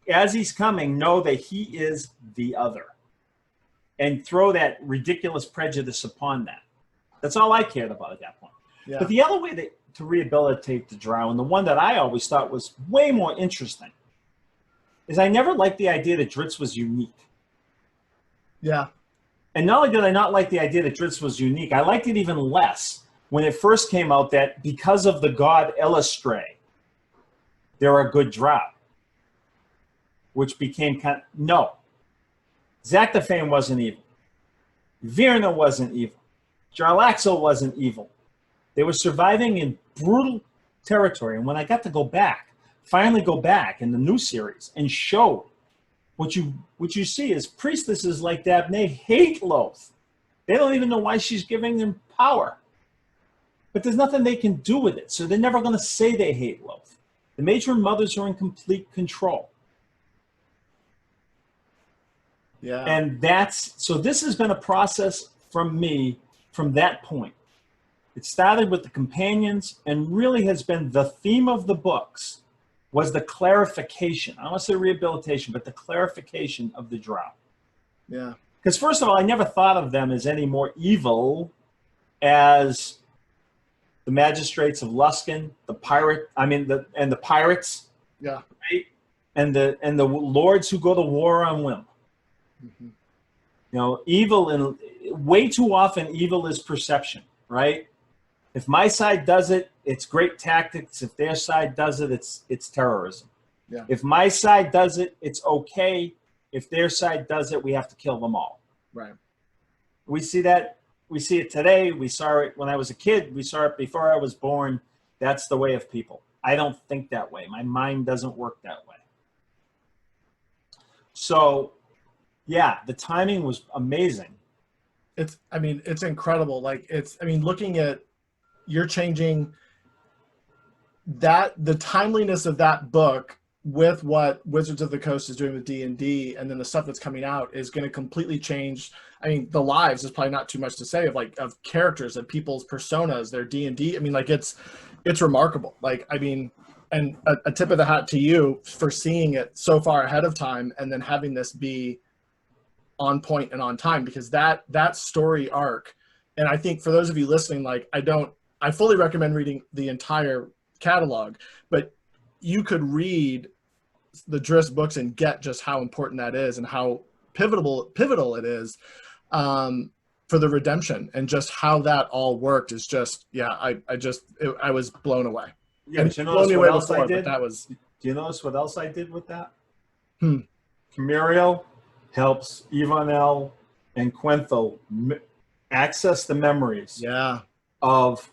as he's coming, know that he is the other and throw that ridiculous prejudice upon that. That's all I cared about at that point. Yeah. But the other way to rehabilitate the drow, and the one that I always thought was way more interesting, is I never liked the idea that Drizzt was unique. Yeah. And not only did I not like the idea that Drizzt was unique, I liked it even less when it first came out that because of the god Elistre, there are good drow. Which became no. Zakthafane wasn't evil. Virna wasn't evil. Jarlaxle wasn't evil. They were surviving in brutal territory. And when I got to finally go back in the new series and show what you see is priestesses like Dabney hate Loth. They don't even know why she's giving them power. But there's nothing they can do with it. So they're never going to say they hate Loth. The matron mothers are in complete control. Yeah. And so this has been a process from me from that point. It started with the companions and really has been the theme of the books was the clarification. I don't want to say rehabilitation, but the clarification of the drow. Yeah. Because first of all, I never thought of them as any more evil as the magistrates of Luskan, the pirates. Yeah. Right? And the lords who go to war on whim. Mm-hmm. You know, evil, and way too often evil is perception, right? If my side does it, it's great tactics. If their side does it, it's terrorism. Yeah. If my side does it, it's okay. If their side does it, we have to kill them all. Right. We see that. We see it today. We saw it when I was a kid. We saw it before I was born. That's the way of people. I don't think that way. My mind doesn't work that way. So, yeah, the timing was amazing. It's incredible. Like looking at, you're changing the timeliness of that book with what Wizards of the Coast is doing with D&D, and then the stuff that's coming out is going to completely change. The lives is probably not too much to say of characters and people's personas, their D&D. It's remarkable. And a tip of the hat to you for seeing it so far ahead of time and then having this be on point and on time, because that story arc, and I think for those of you listening, I fully recommend reading the entire catalog, but you could read the Drizzt books and get just how important that is and how pivotal it is for the redemption, and just how that all worked is just, I was blown away. Yeah, but you notice what else I did? Do you notice what else I did with that? Camuriel helps Ivanel and Quenthel access the memories of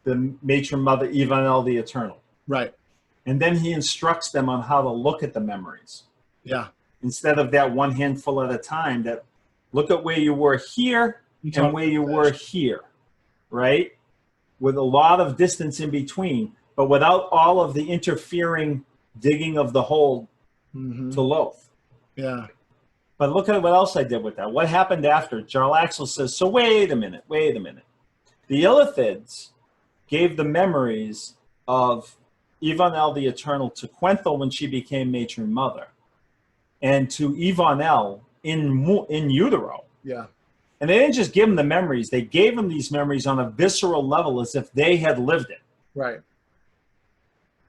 the matron mother Ivanel the Eternal. Right. And then he instructs them on how to look at the memories. Yeah. Instead of that one handful at a time, that look at where you were here and where you were here, right? With a lot of distance in between, but without all of the interfering digging of the hole to Loth. Yeah. But look at what else I did with that. What happened after? Jarlaxle says, so wait a minute. The Illithids gave the memories of Yvonne the Eternal to Quenthel when she became Matron Mother, and to Yvonne in utero. Yeah. And they didn't just give them the memories. They gave them these memories on a visceral level as if they had lived it. Right.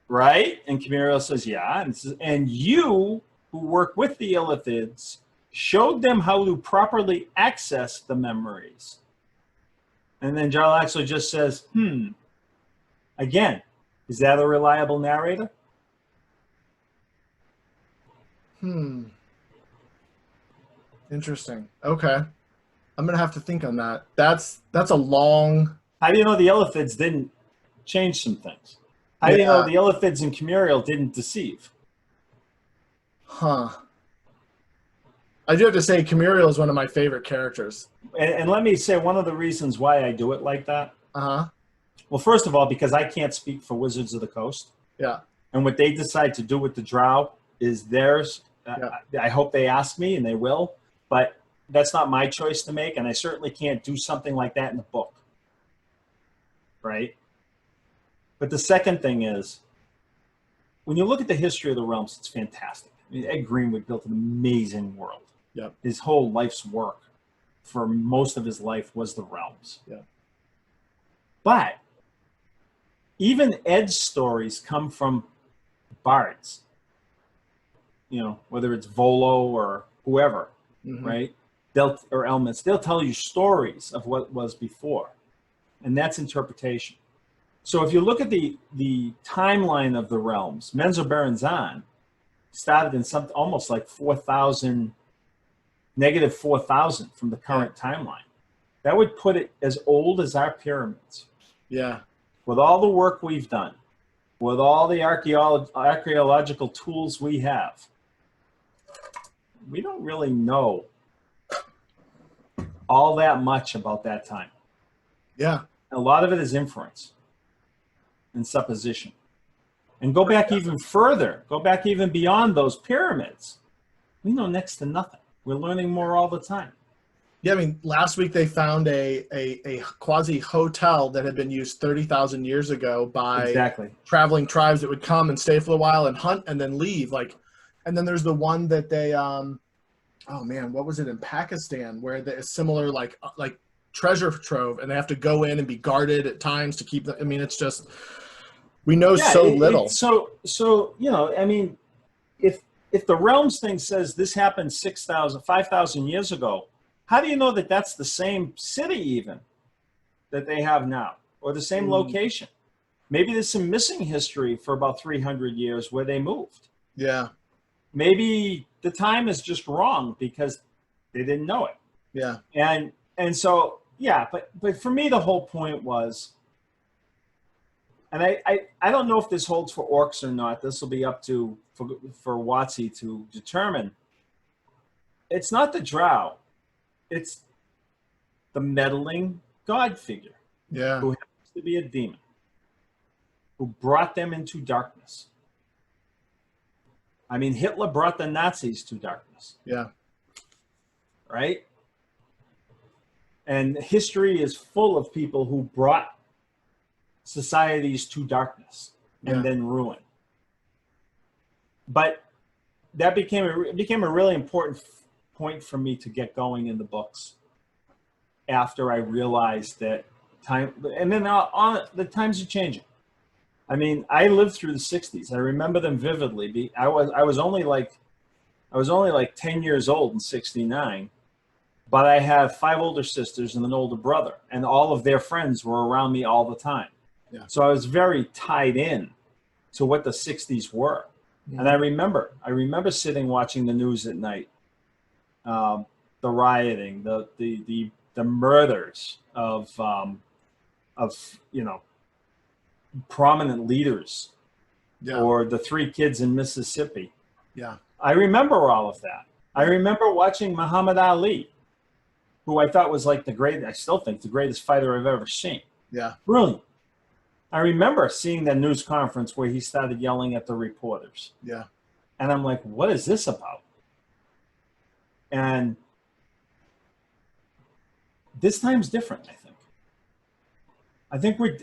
Right? And Camuriel says, yeah. And you, who work with the Illithids, showed them how to properly access the memories. And then Jarlaxle just says, again, is that a reliable narrator? Interesting. Okay. I'm going to have to think on that. That's a long... How do you know the Illithids didn't change some things? How do you know the Illithids and Camuriel didn't deceive? Huh. I do have to say, Camuriel is one of my favorite characters. And let me say one of the reasons why I do it like that. Uh-huh. Well, first of all, because I can't speak for Wizards of the Coast. Yeah. And what they decide to do with the Drow is theirs. I hope they ask me, and they will. But that's not my choice to make, and I certainly can't do something like that in the book. Right? But the second thing is, when you look at the history of the realms, it's fantastic. I mean, Ed Greenwood built an amazing world. Yep. His whole life's work for most of his life was the realms. Yeah. But even Ed's stories come from bards. You know, whether it's Volo or whoever, right? Or Elmis, they'll tell you stories of what was before. And that's interpretation. So if you look at the timeline of the realms, Menzoberranzan started in something almost like 4,000, negative 4,000 from the current timeline. That would put it as old as our pyramids. Yeah. With all the work we've done, with all the archaeological tools we have, we don't really know all that much about that time. Yeah. A lot of it is inference and supposition. And go back even further, go back even beyond those pyramids. We know next to nothing. We're learning more all the time. Yeah, I mean, last week they found a quasi hotel that had been used 30,000 years ago by traveling tribes that would come and stay for a while and hunt and then leave. Like, and then there's the one that they, oh man, what was it in Pakistan where the similar like treasure trove, and they have to go in and be guarded at times to keep them. I mean, it's just we know so little. So you know, I mean, if the realms thing says this happened 5,000 years ago. How do you know that that's the same city even that they have now or the same location? Maybe there's some missing history for about 300 years where they moved. Yeah. Maybe the time is just wrong because they didn't know it. Yeah. And so, yeah, but for me, the whole point was, and I don't know if this holds for orcs or not. This will be up to for WotC to determine. It's not the drow. It's the meddling god figure, who happens to be a demon, who brought them into darkness. I mean, Hitler brought the Nazis to darkness. Yeah. Right? And history is full of people who brought societies to darkness and then ruin. But that became a really important point for me to get going in the books after I realized that time, and then the times are changing. I mean, I lived through the 60s. I remember them vividly. I was only like 10 years old in 69, but I have 5 older sisters and an older brother, and all of their friends were around me all the time. Yeah. So I was very tied in to what the 60s were. And I remember sitting watching the news at night. The rioting, the murders of you know, prominent leaders, or the 3 kids in Mississippi. Yeah, I remember all of that. I remember watching Muhammad Ali, who I thought was like I still think the greatest fighter I've ever seen. Yeah, brilliant. I remember seeing that news conference where he started yelling at the reporters. Yeah, and I'm like, what is this about? And this time's different, I think.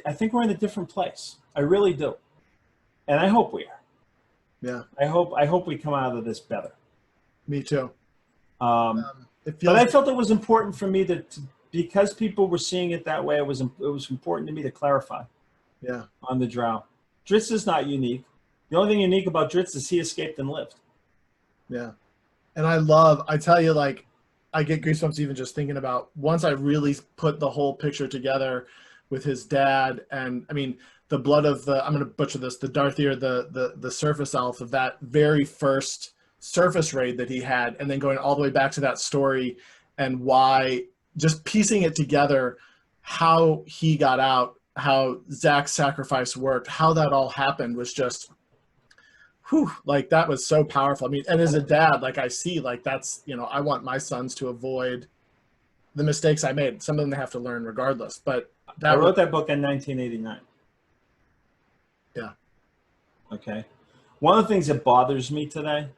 I think we're in a different place. I really do. And I hope we are. Yeah. I hope we come out of this better. Me too. But I felt it was important for me to because people were seeing it that way, it was important to me to clarify. Yeah. On the Drow. Drizzt is not unique. The only thing unique about Drizzt is he escaped and lived. Yeah. And I tell you, like, I get goosebumps even just thinking about once I really put the whole picture together with his dad. And I mean, the blood of I'm going to butcher this, the Darthier, the surface elf of that very first surface raid that he had, and then going all the way back to that story and why, just piecing it together, how he got out, how Zach's sacrifice worked, how that all happened was just, whew, like that was so powerful. I mean, and as a dad, like I see, like that's, I want my sons to avoid the mistakes I made. Some of them they have to learn regardless, but I wrote that book in 1989. Yeah. Okay. One of the things that bothers me today,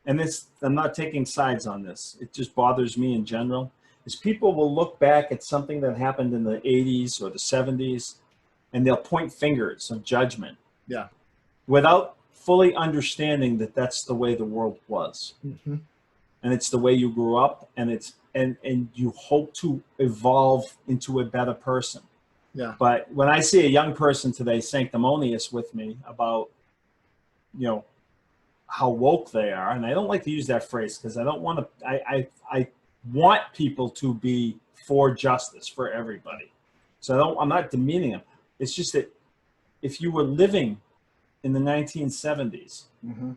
and I'm not taking sides on this, it just bothers me in general, is people will look back at something that happened in the 80s or the 70s, and they'll point fingers of judgment. Yeah. Without fully understanding that that's the way the world was. Mm-hmm. And it's the way you grew up, and and you hope to evolve into a better person. Yeah. But when I see a young person today sanctimonious with me about, how woke they are, and I don't like to use that phrase because I don't want to, I want people to be for justice for everybody. So I'm not demeaning them. It's just that if you were living in the 1970s mm-hmm.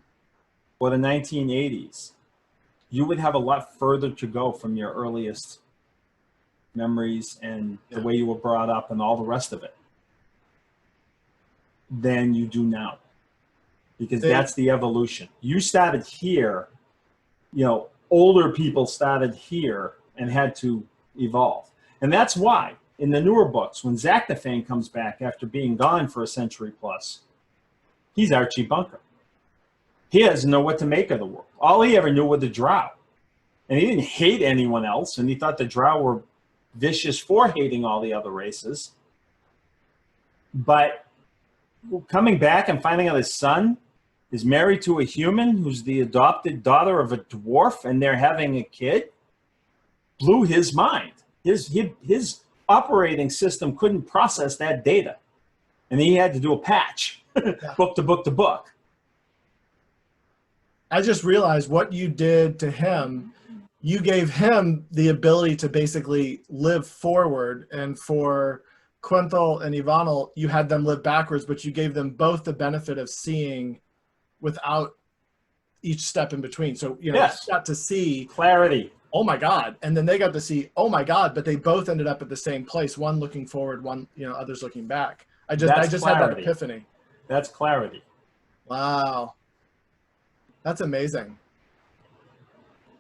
or the 1980s, you would have a lot further to go from your earliest memories and the way you were brought up and all the rest of it than you do now. Because that's the evolution. You started here, older people started here and had to evolve. And that's why in the newer books, when Zaknafane comes back after being gone for a century plus, he's Archie Bunker. He doesn't know what to make of the world. All he ever knew were the Drow. And he didn't hate anyone else, and he thought the Drow were vicious for hating all the other races. But coming back and finding out his son is married to a human who's the adopted daughter of a dwarf, and they're having a kid, blew his mind. His operating system couldn't process that data. And he had to do a patch, book to book to book. I just realized what you did to him. You gave him the ability to basically live forward, and for Quenthel and Ivanel, you had them live backwards, but you gave them both the benefit of seeing without each step in between. So, you got to see clarity. Oh my God. And then they got to see, oh my God, but they both ended up at the same place. One looking forward, one, others looking back. I just had that epiphany. That's clarity. Wow. That's amazing.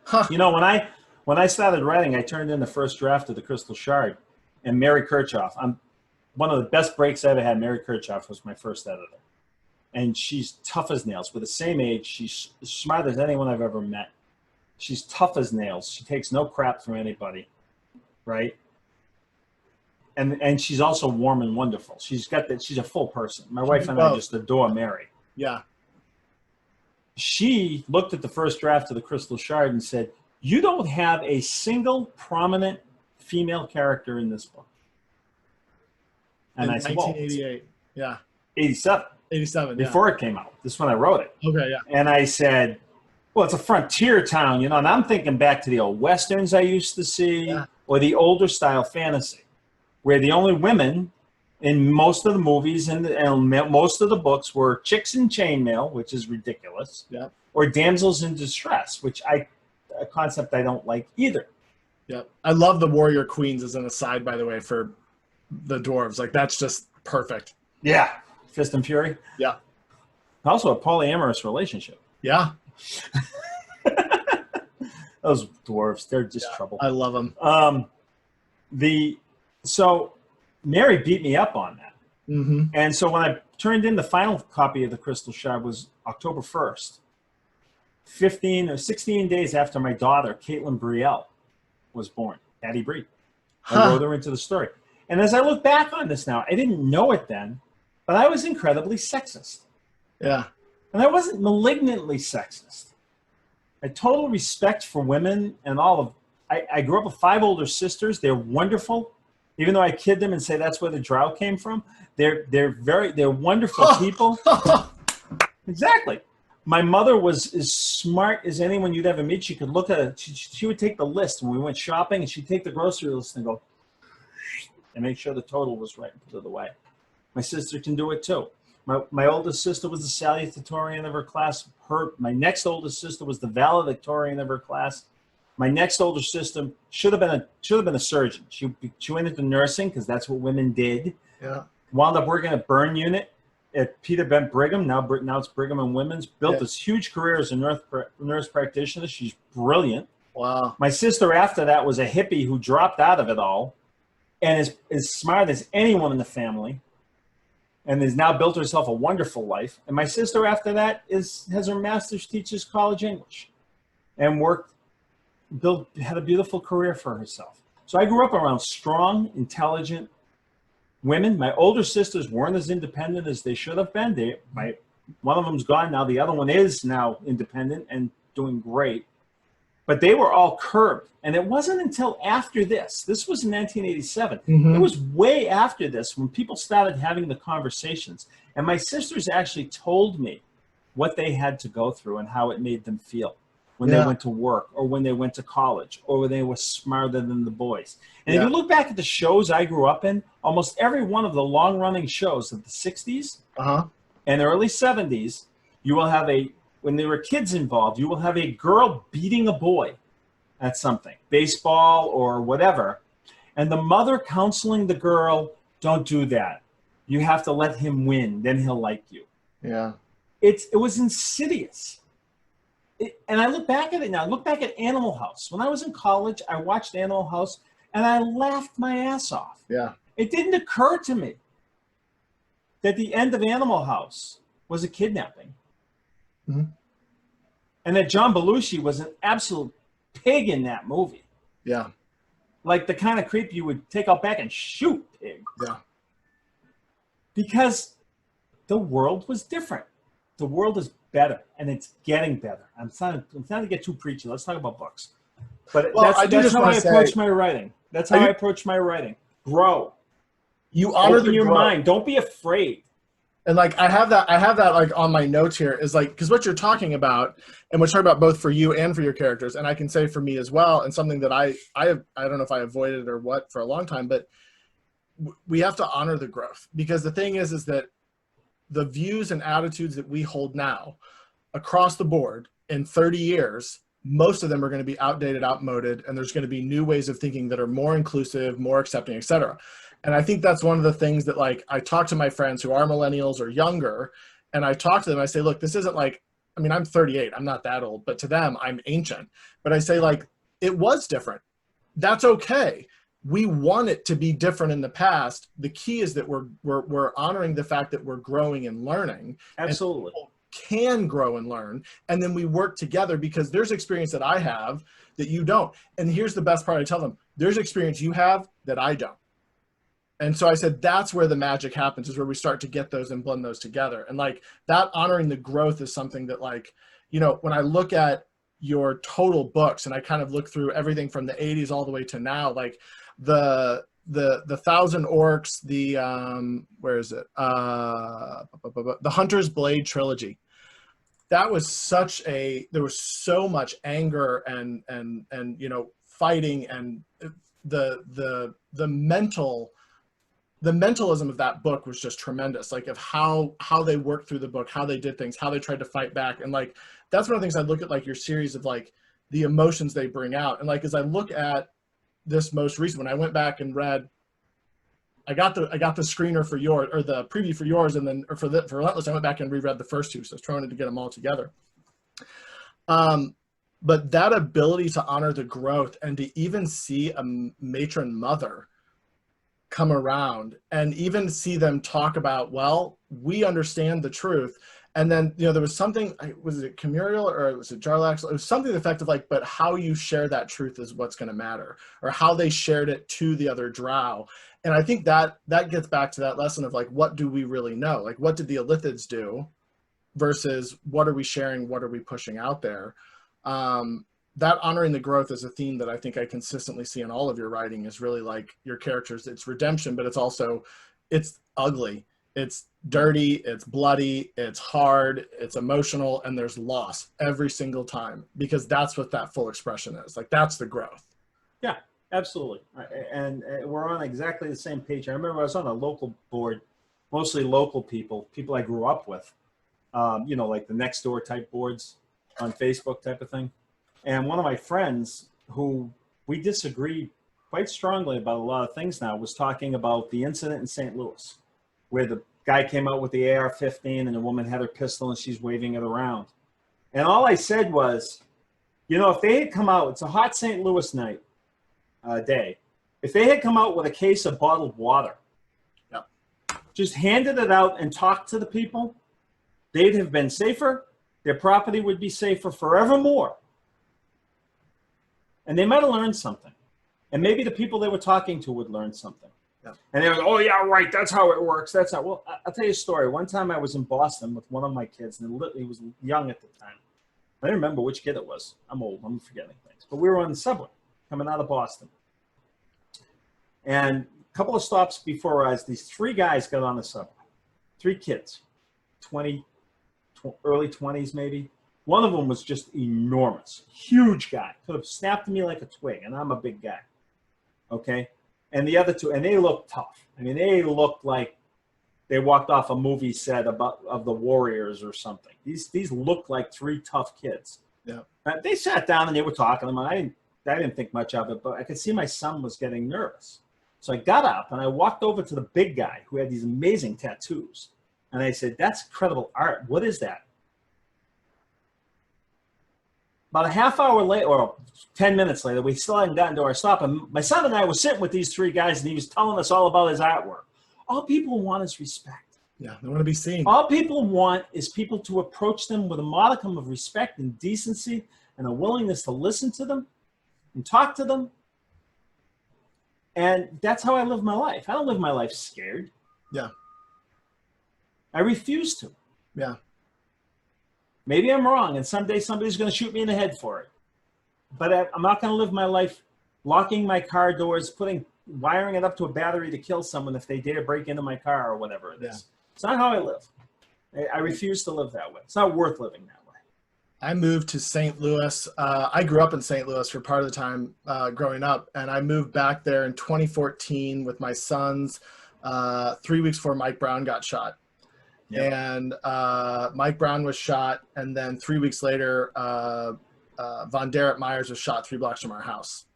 Huh. When I started writing, I turned in the first draft of the Crystal Shard, and Mary Kirchhoff, one of the best breaks I ever had. Mary Kirchhoff was my first editor. And she's tough as nails. We're the same age. She's as smart as anyone I've ever met. She's tough as nails. She takes no crap from anybody, right? And she's also warm and wonderful. She's a full person. My wife and I just adore Mary. Yeah. She looked at the first draft of the Crystal Shard and said, "You don't have a single prominent female character in this book." And I said, 1988. Yeah. 87. 87, before it came out. This is when I wrote it. Okay, yeah. And I said, well, it's a frontier town, and I'm thinking back to the old Westerns I used to see, or the older style fantasy, where the only women in most of the movies and most of the books were chicks in chainmail, which is ridiculous, or damsels in distress, which a concept I don't like either. Yeah, I love the warrior queens as an aside, by the way, for the dwarves. Like, that's just perfect. Yeah. Fist and Fury? Yeah. Also a polyamorous relationship. Yeah. Those dwarves, they're just trouble. I love them. So Mary beat me up on that. Mm-hmm. And so when I turned in the final copy of the Crystal Shard was October 1st. 15 or 16 days after my daughter, Caitlin Brielle, was born, Addie Bree. I wrote her into the story. And as I look back on this now, I didn't know it then, but I was incredibly sexist. Yeah. And I wasn't malignantly sexist. I had total respect for women and all of. I grew up with 5 older sisters. They're wonderful, even though I kid them and say that's where the drought came from. They're wonderful people. Exactly. My mother was as smart as anyone you'd ever meet. She could look at it. She would take the list when we went shopping, and she'd take the grocery list and go and make sure the total was right and put it away. My sister can do it too. My oldest sister was the salutatorian of her class. My next oldest sister was the valedictorian of her class. My next older sister should have been a surgeon. She went into nursing because that's what women did. Yeah. Wound up working at burn unit at Peter Bent Brigham. Now it's Brigham and Women's. Built this huge career as a nurse practitioner. She's brilliant. Wow. My sister after that was a hippie who dropped out of it all, and is as smart as anyone in the family, and has now built herself a wonderful life. And my sister after that has her master's, teaches college English, and had a beautiful career for herself. So I grew up around strong, intelligent women. My older sisters weren't as independent as they should have been. One of them's gone now. The other one is now independent and doing great. But they were all curbed. And it wasn't until after this was in 1987. Mm-hmm. It was way after this when people started having the conversations. And my sisters actually told me what they had to go through and how it made them feel when they went to work or when they went to college or when they were smarter than the boys. And if you look back at the shows I grew up in, almost every one of the long-running shows of the 60s and early 70s, you will have when there were kids involved, you will have a girl beating a boy at something, baseball or whatever, and the mother counseling the girl, don't do that. You have to let him win, then he'll like you. Yeah. It was insidious. And I look back at it now. I look back at Animal House. When I was in college, I watched Animal House, and I laughed my ass off. Yeah. It didn't occur to me that the end of Animal House was a kidnapping. Mm-hmm. And that John Belushi was an absolute pig in that movie. Yeah. Like the kind of creep you would take out back and shoot pig. Yeah. Because the world was different. The world is better, and it's getting better. I'm trying to get too preachy. Let's talk about books. But that's how I approach my writing. That's how I approach my writing. Grow. You honor Open your mind. Don't be afraid. And like I have that like on my notes here is like, because what you're talking about, and we're talking about both for you and for your characters, and I can say for me as well, and something that I don't know if I avoided or what for a long time, but we have to honor the growth, because the thing is that the views and attitudes that we hold now across the board in 30 years, most of them are going to be outdated, outmoded, and there's going to be new ways of thinking that are more inclusive, more accepting, et cetera. And I think that's one of the things that, like, I talk to my friends who are millennials or younger, and I talk to them, I say, look, this isn't like, I mean, I'm 38, I'm not that old, but to them, I'm ancient. But I say, like, it was different. That's okay. We want it to be different in the past. The key is that we're honoring the fact that we're growing and learning. Absolutely. And people can grow and learn, and then we work together, because there's experience that I have that you don't. And here's the best part: I tell them, there's experience you have that I don't. And so I said, that's where the magic happens, is where we start to get those and blend those together. And like that, honoring the growth is something that, like, you know, when I look at your total books and I kind of look through everything from the 80s all the way to now, like the 1,000 Orcs, the where is it? The Hunter's Blade trilogy. That was there was so much anger and you know, fighting, and the mentalism of that book was just tremendous. Like, of how they worked through the book, how they did things, how they tried to fight back. And like, that's one of the things I look at, like your series of like the emotions they bring out. And like, as I look at this most recent, when I went back and read, I got the screener for yours, or the preview for yours, and then for Relentless, I went back and reread the first two. So I was trying to get them all together. But that ability to honor the growth, and to even see a matron mother come around, and even see them talk about, well, we understand the truth, And then, there was something, was it Camuriel or was it Jarlax? It was something to the effect of like, but how you share that truth is what's going to matter, or how they shared it to the other drow. And I think that gets back to that lesson of like, what do we really know? Like, what did the Illithids do versus what are we sharing? What are we pushing out there? That honoring the growth is a theme that I think I consistently see in all of your writing, is really like your characters. It's redemption, but it's ugly. It's dirty, it's bloody, it's hard, it's emotional, and there's loss every single time, because that's what that full expression is. Like, that's the growth. Yeah, absolutely. And we're on exactly the same page. I remember I was on a local board, mostly local people I grew up with, like the next door type boards on Facebook type of thing. And one of my friends, who we disagreed quite strongly about a lot of things now, was talking about the incident in St. Louis, where the guy came out with the AR-15 and the woman had her pistol and she's waving it around. And all I said was, if they had come out, it's a hot St. Louis night, day. If they had come out with a case of bottled water, yep, just handed it out and talked to the people, they'd have been safer. Their property would be safer forevermore. And they might have learned something. And maybe the people they were talking to would learn something. Yeah. And they were, oh, yeah, right, that's how it works. That's how. Well, I'll tell you a story. One time I was in Boston with one of my kids, and he was young at the time. I don't remember which kid it was. I'm old. I'm forgetting things. But we were on the subway coming out of Boston. And a couple of stops before us, these three guys got on the subway. Three kids, early 20s maybe. One of them was just enormous, huge guy. Could have snapped me like a twig, and I'm a big guy. Okay? And the other two, and they looked tough. I mean, they looked like they walked off a movie set of the Warriors or something. These looked like three tough kids. Yeah. They sat down and they were talking to them. I didn't think much of it, but I could see my son was getting nervous. So I got up and I walked over to the big guy who had these amazing tattoos. And I said, that's incredible art. What is that? About a half hour later, or 10 minutes later, we still hadn't gotten to our stop. And my son and I were sitting with these three guys, and he was telling us all about his artwork. All people want is respect. Yeah, they want to be seen. All people want is people to approach them with a modicum of respect and decency and a willingness to listen to them and talk to them. And that's how I live my life. I don't live my life scared. Yeah. I refuse to. Yeah. Maybe I'm wrong, and someday somebody's going to shoot me in the head for it. But I'm not going to live my life locking my car doors, wiring it up to a battery to kill someone if they dare break into my car or whatever it is. Yeah. It's not how I live. I refuse to live that way. It's not worth living that way. I moved to St. Louis. I grew up in St. Louis for part of the time growing up, and I moved back there in 2014 with my sons 3 weeks before Mike Brown got shot. Yep. And Mike Brown was shot, and then 3 weeks later, Von Derek Myers was shot 3 blocks from our house.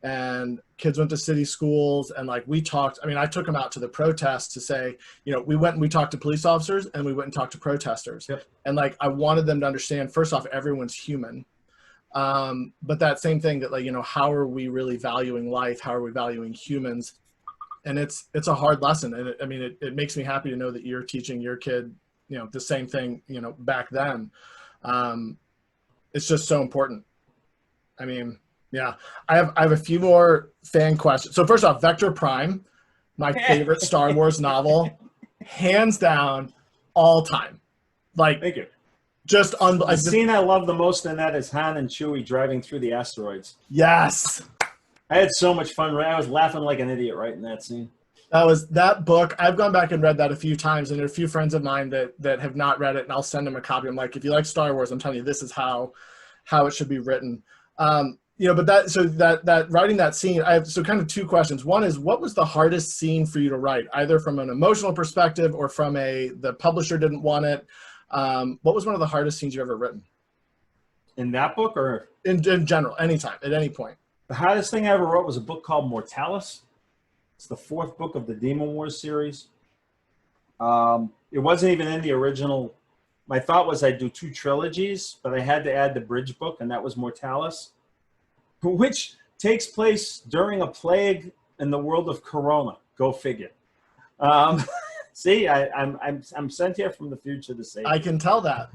And kids went to city schools, and like we talked. I mean, I took them out to the protest to say, we went and we talked to police officers, and we went and talked to protesters. Yep. And like I wanted them to understand, first off, everyone's human. But that same thing that like, how are we really valuing life? How are we valuing humans? And it's a hard lesson. And it makes me happy to know that you're teaching your kid, the same thing, back then. It's just so important. I mean, yeah, I have a few more fan questions. So first off, Vector Prime, my favorite Star Wars novel, hands down, all time. Like, thank you. Just the scene I love the most in that is Han and Chewie driving through the asteroids. Yes. I had so much fun. I was laughing like an idiot right in that scene. That book. I've gone back and read that a few times, and there are a few friends of mine that have not read it, and I'll send them a copy. I'm like, if you like Star Wars, I'm telling you, this is how it should be written. But that writing that scene, I have kind of two questions. One is, what was the hardest scene for you to write, either from an emotional perspective or from the publisher didn't want it? What was one of the hardest scenes you've ever written? In that book, or in general, anytime, at any point? The hardest thing I ever wrote was a book called Mortalis. It's the 4th book of the Demon Wars series. It wasn't even in the original. My thought was I'd do 2 trilogies, but I had to add the bridge book, and that was Mortalis, which takes place during a plague in the world of Corona. Go figure. See, I'm sent here from the future to save. I can tell that.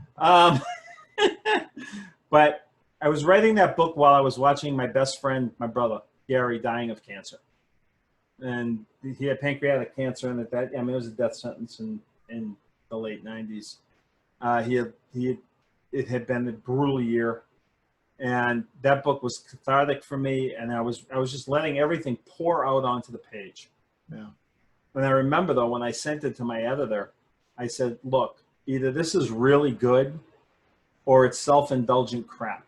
But I was writing that book while I was watching my best friend, my brother Gary, dying of cancer, and he had pancreatic cancer, and it was a death sentence in the late '90s. It had been a brutal year, and that book was cathartic for me, and I was just letting everything pour out onto the page. Yeah. And I remember, though, when I sent it to my editor, I said, look, either this is really good or it's self-indulgent crap,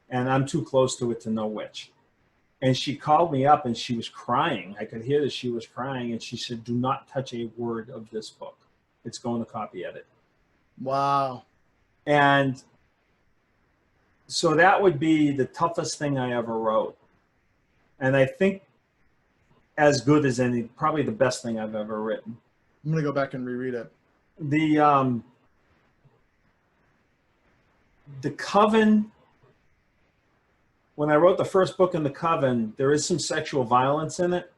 and I'm too close to it to know which. And she called me up, and she was crying. I could hear that she was crying, and she said, do not touch a word of this book. It's going to copy edit. Wow. And so that would be the toughest thing I ever wrote. And I think as good as any, probably the best thing I've ever written. I'm going to go back and reread it. The Coven, when I wrote the first book in the Coven, there is some sexual violence in it.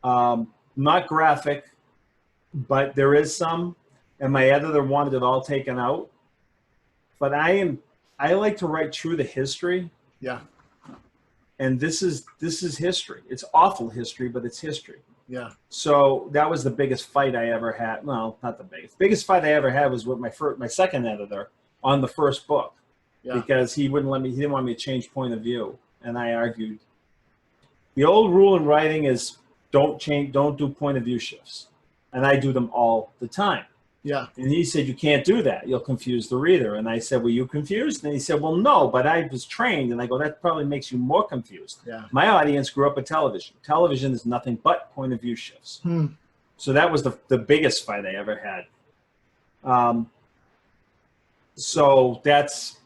Not graphic, but there is some, and my editor wanted it all taken out. But I like to write true to history. Yeah. And this is history. It's awful history, but it's history. Yeah. So that was the biggest fight I ever had. Well, not the biggest. Biggest fight I ever had was with my second editor on the first book. Yeah. Because he didn't want me to change point of view. And I argued, the old rule in writing is don't do point of view shifts. And I do them all the time. Yeah. And he said, you can't do that. You'll confuse the reader. And I said, were you confused? And he said, well, no, but I was trained. And I go, that probably makes you more confused. Yeah. My audience grew up with television. Television is nothing but point of view shifts. So that was the biggest fight I ever had. So that's,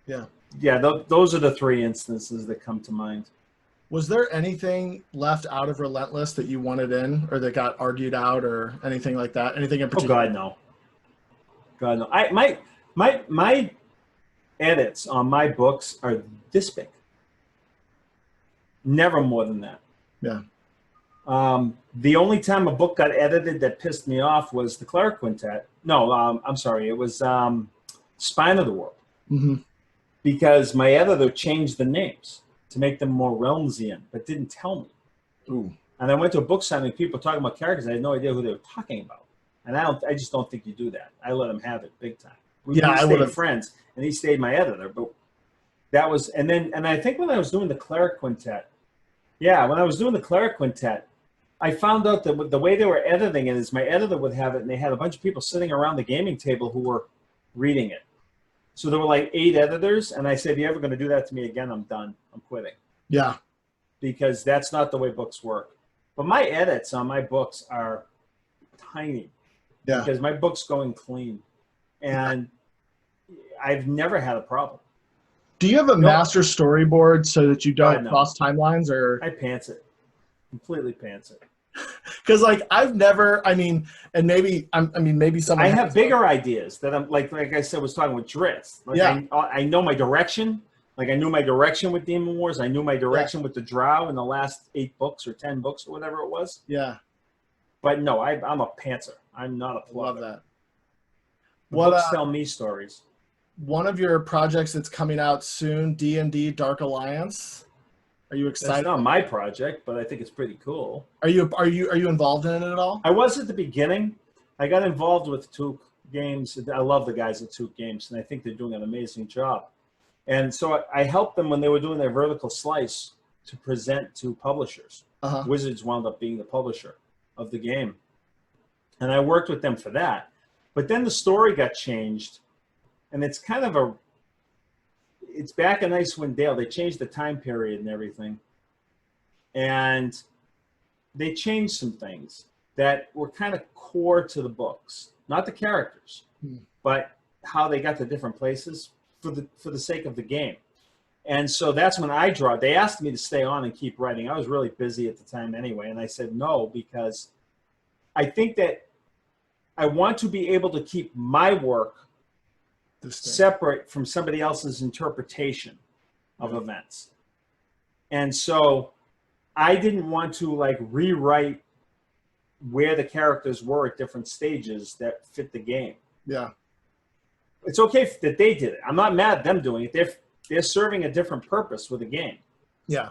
those are the three instances that come to mind. Was there anything left out of Relentless that you wanted in, or that got argued out, or anything like that? Anything in particular? Oh God, no. God, no. My edits on my books are this big. Never more than that. Yeah. The only time a book got edited that pissed me off was the Cleric Quintet. No, I'm sorry. It was Spine of the World. Mm-hmm. Because my editor changed the names to make them more Realmsian, but didn't tell me. Ooh. And I went to a book signing, people talking about characters. I had no idea who they were talking about. And I just don't think you do that. I let him have it big time. We stayed friends, and he stayed my editor. But that was, and I think when I was doing the Cleric Quintet, I found out that the way they were editing it is my editor would have it, and they had a bunch of people sitting around the gaming table who were reading it. So there were like 8 editors, and I said, if you're ever going to do that to me again, I'm done. I'm quitting. Yeah. Because that's not the way books work. But my edits on my books are tiny. Yeah. Because my book's going clean. And I've never had a problem. Do you have a master storyboard so that you don't cross timelines, or? I pants it. Completely pants it. Because I've never, maybe someone. I have bigger ideas that I'm like I said, was talking with Drizzt. I know my direction. Like I knew my direction with Demon Wars. I knew my direction with the Drow in the last 8 books or 10 books or whatever it was. Yeah. But no, I'm a pantser. I'm not a plugger. Love that. Books tell me stories. One of your projects that's coming out soon, D&D Dark Alliance. Are you excited? It's not my project, but I think it's pretty cool. Are you involved in it at all? I was at the beginning. I got involved with Took Games. I love the guys at Took Games, and I think they're doing an amazing job. And so I helped them when they were doing their vertical slice to present to publishers. Uh-huh. Wizards wound up being the publisher of the game. And I worked with them for that. But then the story got changed, and it's kind of it's back in Icewind Dale. They changed the time period and everything. And they changed some things that were kind of core to the books. Not the characters, but how they got to different places for the sake of the game. And so that's when I dropped. They asked me to stay on and keep writing. I was really busy at the time anyway, and I said no, because I think that I want to be able to keep my work separate from somebody else's interpretation of events. And so I didn't want to rewrite where the characters were at different stages that fit the game. Yeah. It's okay that they did it. I'm not mad at them doing it. They're serving a different purpose with the game. Yeah.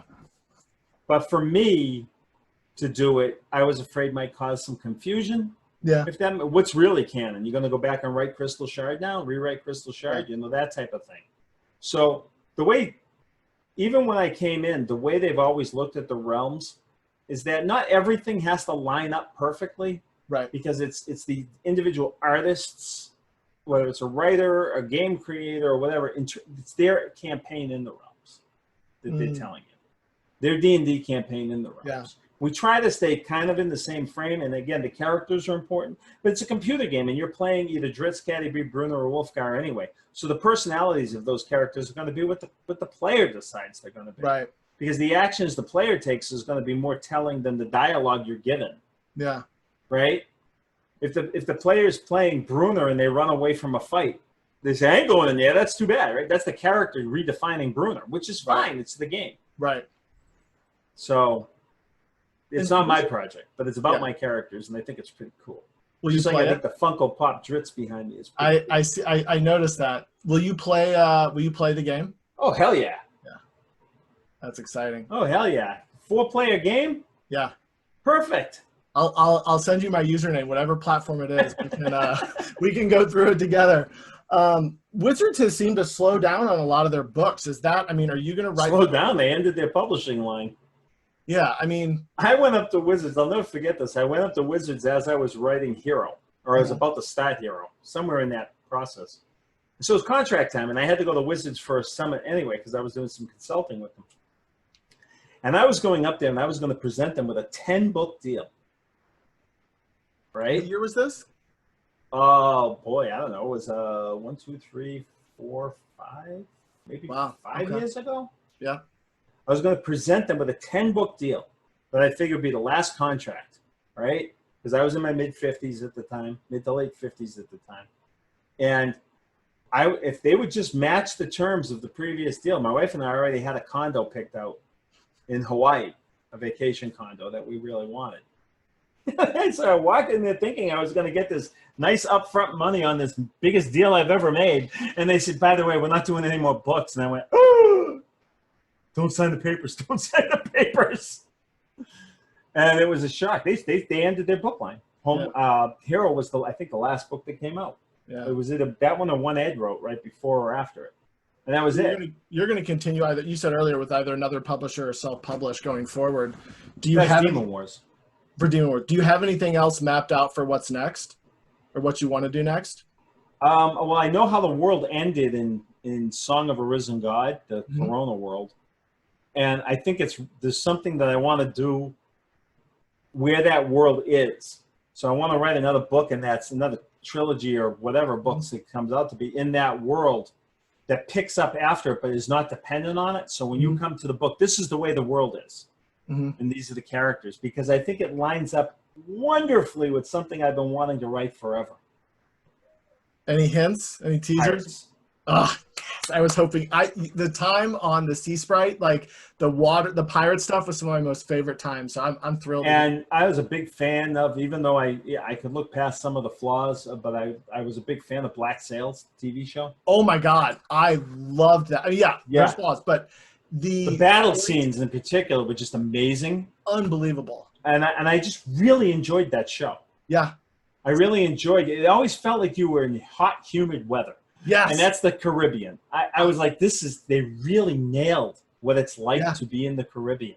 But for me to do it, I was afraid might cause some confusion. Yeah. If that, what's really canon? You're going to go back and write Crystal Shard now, rewrite Crystal Shard, you know, that type of thing. So the way, even when I came in, the way they've always looked at the realms is that not everything has to line up perfectly. Right. Because it's the individual artists, whether it's a writer, a game creator, or whatever, it's their campaign in the realms that they're telling you. Their D&D campaign in the realms. Yeah. We try to stay kind of in the same frame, and again, the characters are important, but it's a computer game, and you're playing either Drizzt, Caddy, Bruno, or Wolfgar anyway. So the personalities of those characters are going to be what the player decides they're going to be. Right. Because the actions the player takes is going to be more telling than the dialogue you're given. Yeah. Right? If the player's playing Bruno and they run away from a fight, they say, I ain't going in there. That's too bad, right? That's the character redefining Bruno, which is fine. Right. It's the game. Right. So it's not my project, but it's about my characters, and I think it's pretty cool. Will you play I think the Funko Pop Drizzt behind me is pretty cool. I see. I noticed that. Will you play the game? Oh, hell yeah. Yeah. That's exciting. Oh, hell yeah. 4-player game? Yeah. Perfect. I'll send you my username, whatever platform it is. We can go through it together. Wizards has seemed to slow down on a lot of their books. Is that, I mean, are you going to write? Slow down. They ended their publishing line. Yeah, I mean. I went up to Wizards. I'll never forget this. I went up to Wizards as I was writing Hero, or I was about to start Hero, somewhere in that process. So it was contract time, and I had to go to Wizards for a summit anyway because I was doing some consulting with them. And I was going up there, and I was going to present them with a 10-book deal. Right? What year was this? Oh, boy, I don't know. It was 1, 2, 3, 4, 5, maybe 5 years ago. Yeah. I was going to present them with a 10-book deal that I figured would be the last contract, right? Because I was in my mid-50s at the time, mid to late 50s at the time. And if they would just match the terms of the previous deal, my wife and I already had a condo picked out in Hawaii, a vacation condo that we really wanted. So I walked in there thinking I was going to get this nice upfront money on this biggest deal I've ever made. And they said, by the way, we're not doing any more books. And I went, oh, don't sign the papers. Don't sign the papers. And it was a shock. They ended their book line. Hero was, I think, the last book that came out. Yeah. It was either that one or one Ed wrote right before or after it. And that was it. You're going to continue either, you said earlier, with either another publisher or self-publish going forward. Do you That's have Demon Wars. For Demon Wars. Do you have anything else mapped out for what's next, or what you want to do next? Well, I know how the world ended in Song of a Risen God, the Corona world, and I think there's something that I want to do where that world is. So I want to write another book, and that's another trilogy or whatever books it comes out to be in that world that picks up after it, but is not dependent on it. So when you come to the book, this is the way the world is. And these are the characters, because I think it lines up wonderfully with something I've been wanting to write forever. Any hints? Any teasers? Oh, yes. I was hoping. The time on the Sea Sprite, like the pirate stuff, was some of my most favorite times. So I'm thrilled. And I was a big fan of, even though I could look past some of the flaws, but I was a big fan of Black Sails TV show. Oh my God, I loved that. I mean, there's flaws, but the battle scenes in particular were just amazing, unbelievable, and I just really enjoyed that show. Yeah, I really enjoyed it. It always felt like you were in hot, humid weather. Yes, and that's the Caribbean. I was like, they really nailed what it's like to be in the Caribbean.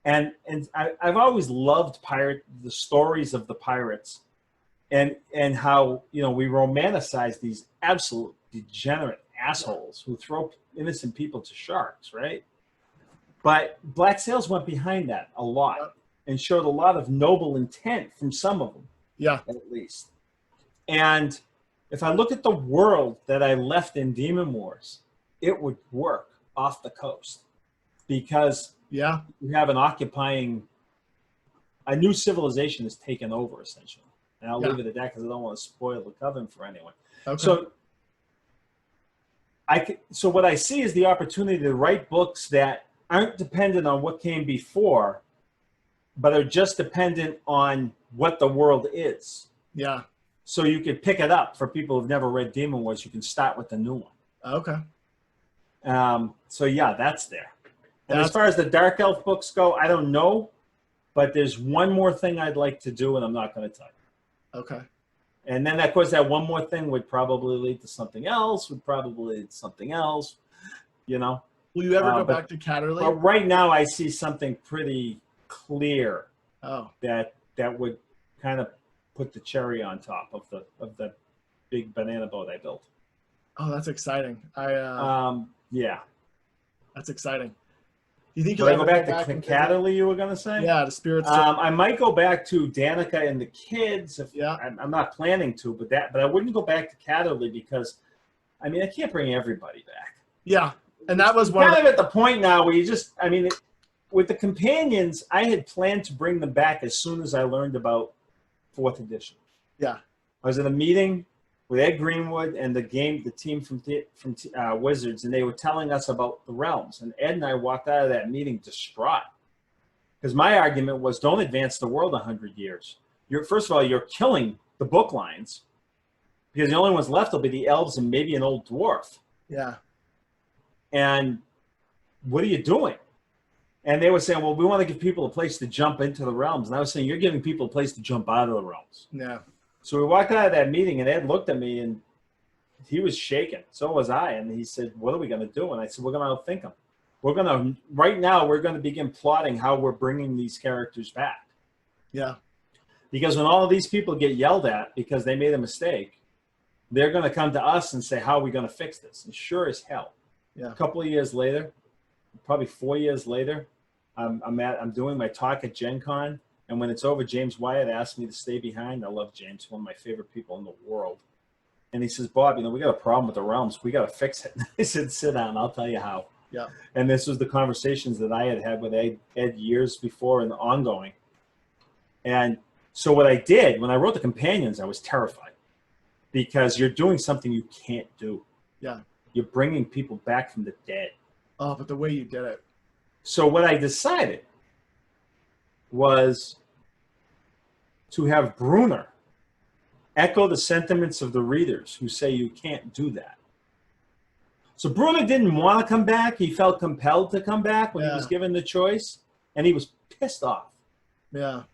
And I've always loved the stories of the pirates, and how we romanticize these absolute degenerate assholes who throw innocent people to sharks, right? But Black Sails went behind that a lot and showed a lot of noble intent from some of them, at least. And if I look at the world that I left in Demon Wars, it would work off the coast, because you have a new civilization has taken over, essentially. And I'll leave it at that because I don't want to spoil the coven for anyone. Okay. So what I see is the opportunity to write books that aren't dependent on what came before, but are just dependent on what the world is. Yeah. So you could pick it up for people who've never read Demon Wars. You can start with the new one. Okay. So yeah, that's there. And as far as the Dark Elf books go, I don't know, but there's one more thing I'd like to do, and I'm not going to tell you. Okay. And then, of course, that one more thing would probably lead to something else, you know. Will you ever go back to Catterley? But right now, I see something pretty clear that would kind of put the cherry on top of the big banana boat I built. Oh, that's exciting. Yeah. That's exciting. Do you think you'll ever go back to Catterley, you were going to say? Yeah, the Spirits. I might go back to Danica and the kids. I'm not planning to, but I wouldn't go back to Catterley because, I mean, I can't bring everybody back. Yeah, and that was kind of at the point now where you just, I mean, with the companions, I had planned to bring them back as soon as I learned about 4th edition. Yeah. I was at a meeting with Ed Greenwood and the team from Wizards, and they were telling us about the realms. And Ed and I walked out of that meeting distraught. Because my argument was, don't advance the world 100 years. First of all, you're killing the book lines, because the only ones left will be the elves and maybe an old dwarf. Yeah. And what are you doing? And they were saying, well, we want to give people a place to jump into the realms. And I was saying, you're giving people a place to jump out of the realms. Yeah. So we walked out of that meeting, and Ed looked at me, and he was shaking. So was I. And he said, what are we going to do? And I said, we're going to outthink them. Right now, we're going to begin plotting how we're bringing these characters back. Yeah. Because when all of these people get yelled at because they made a mistake, they're going to come to us and say, how are we going to fix this? And sure as hell. Yeah. A couple of years later, probably 4 years later, I'm doing my talk at Gen Con. And when it's over, James Wyatt asked me to stay behind. I love James, one of my favorite people in the world. And he says, Bob, we got a problem with the realms. We got to fix it. I said, sit down. I'll tell you how. Yeah. And this was the conversations that I had with Ed years before and ongoing. And so what I did, when I wrote the companions, I was terrified. Because you're doing something you can't do. Yeah. You're bringing people back from the dead. Oh, but the way you did it. So what I decided was to have Brunner echo the sentiments of the readers who say you can't do that. So Brunner didn't want to come back. He felt compelled to come back when he was given the choice, and he was pissed off. Yeah.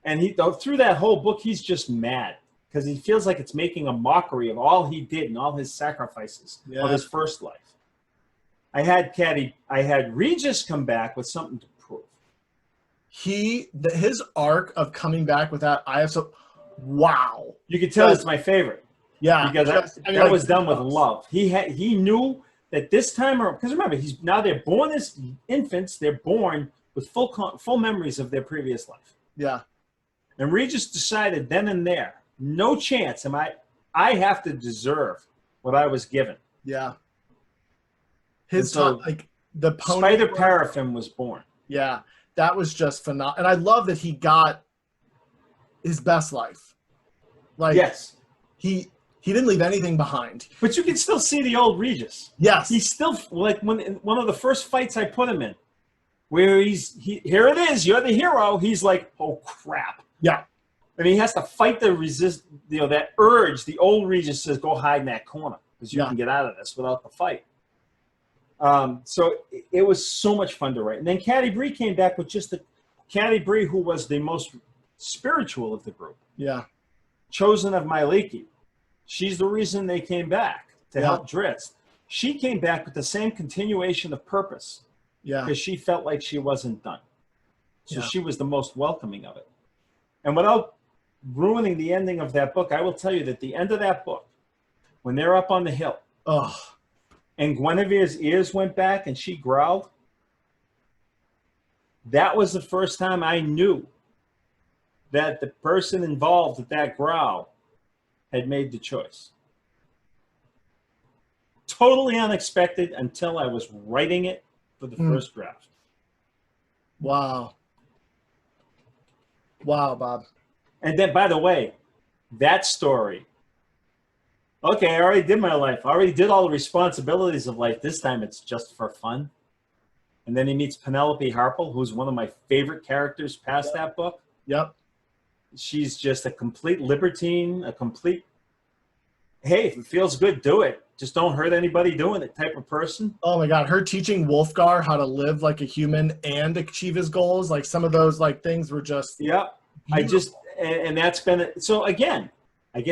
And through that whole book, he's just mad because he feels like it's making a mockery of all he did and all his sacrifices of his first life. I had Regis come back with something to prove. His arc of coming back with that, wow. You can tell it's my favorite. Yeah. Because that was done with love. He knew that this time, because remember, they're born as infants, they're born with full memories of their previous life. Yeah. And Regis decided then and there, no chance I have to deserve what I was given. Yeah. The pony Spider Paraffin was born. Yeah. That was just phenomenal. And I love that he got his best life. Yes. He didn't leave anything behind. But you can still see the old Regis. Yes. He's still, like, one of the first fights I put him in, where here it is, you're the hero. He's like, oh, crap. Yeah. And he has to fight that urge. The old Regis says, go hide in that corner because you can get out of this without the fight. So it was so much fun to write. And then Caddy Bree came back with Caddy Bree, who was the most spiritual of the group. Yeah. Chosen of Myliki. She's the reason they came back to help Drizzt. She came back with the same continuation of purpose. Yeah. Because she felt like she wasn't done. So she was the most welcoming of it. And without ruining the ending of that book, I will tell you that the end of that book, when they're up on the hill, and Guinevere's ears went back and she growled, that was the first time I knew that the person involved with that growl had made the choice. Totally unexpected until I was writing it for the first draft. Wow. Wow, Bob. And then, by the way, that story, okay, I already did my life. I already did all the responsibilities of life. This time it's just for fun. And then he meets Penelope Harpel, who's one of my favorite characters past that book. Yep. She's just a complete libertine, a complete, hey, if it feels good, do it. Just don't hurt anybody doing it type of person. Oh my God, her teaching Wolfgar how to live like a human and achieve his goals, like some of those like things were just. Yep. And that's been, so again, I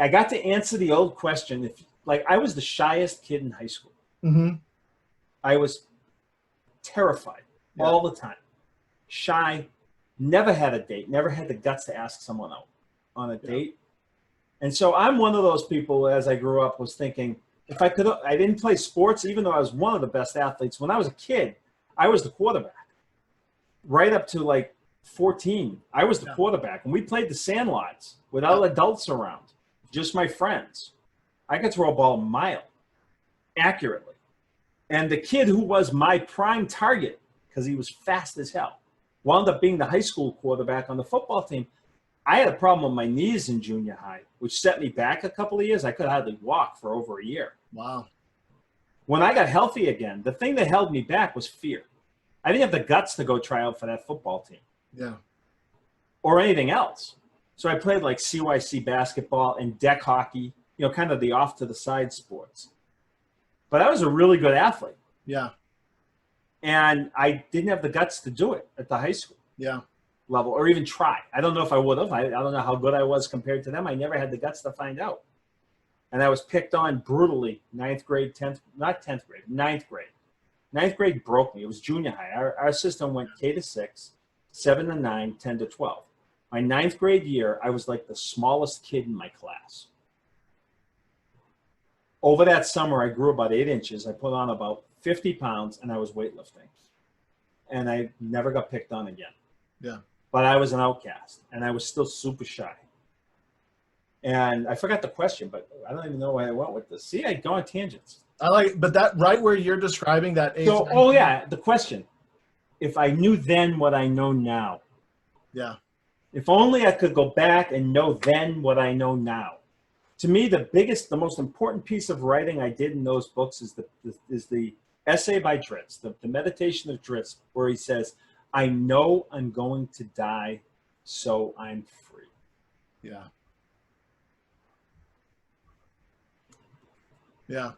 got to answer the old question. If like I was the shyest kid in high school. Mm-hmm. I was terrified all the time, shy, never had a date, never had the guts to ask someone out on a date. And so I'm one of those people, as I grew up, was thinking, if I could, I didn't play sports, even though I was one of the best athletes. When I was a kid, I was the quarterback. Right up to like 14, I was the quarterback. And we played the sandlots without adults around, just my friends. I could throw a ball a mile accurately. And the kid who was my prime target, because he was fast as hell, wound up being the high school quarterback on the football team. I had a problem with my knees in junior high, which set me back a couple of years. I could hardly walk for over a year. Wow. When I got healthy again, the thing that held me back was fear. I didn't have the guts to go try out for that football team. Yeah. Or anything else. So I played like CYC basketball and deck hockey, you know, kind of the off to the side sports. But I was a really good athlete. Yeah. And I didn't have the guts to do it at the high school level or even try. I don't know if I would have. I don't know how good I was compared to them. I never had the guts to find out. And I was picked on brutally, ninth grade. Ninth grade broke me. It was junior high. Our system went K to 6, 7 to 9, 10 to 12. My ninth grade year, I was like the smallest kid in my class. Over that summer, I grew about 8 inches. I put on about 50 pounds, and I was weightlifting. And I never got picked on again. Yeah. But I was an outcast, and I was still super shy. And I forgot the question, but I don't even know why I went with this. See, I go on tangents. But that right where you're describing that age. So, the question. If I knew then what I know now. Yeah. If only I could go back and know then what I know now. To me, the most important piece of writing I did in those books is the essay by Drizzt, the meditation of Drizzt, where he says, I know I'm going to die, so I'm free. Yeah. Yeah.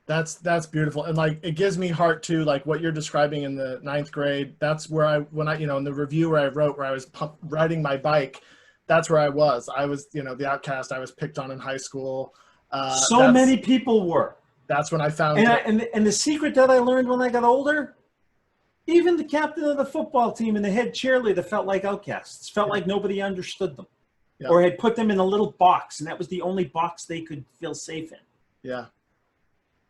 That's beautiful. And like, it gives me heart too, like what you're describing in the ninth grade. That's where in the review where I wrote, where I was riding my bike, that's where I was, the outcast. I was picked on in high school. So many people were. That's when I found and the secret that I learned when I got older, even the captain of the football team and the head cheerleader felt like outcasts, felt like nobody understood them or had put them in a little box. And that was the only box they could feel safe in. Yeah.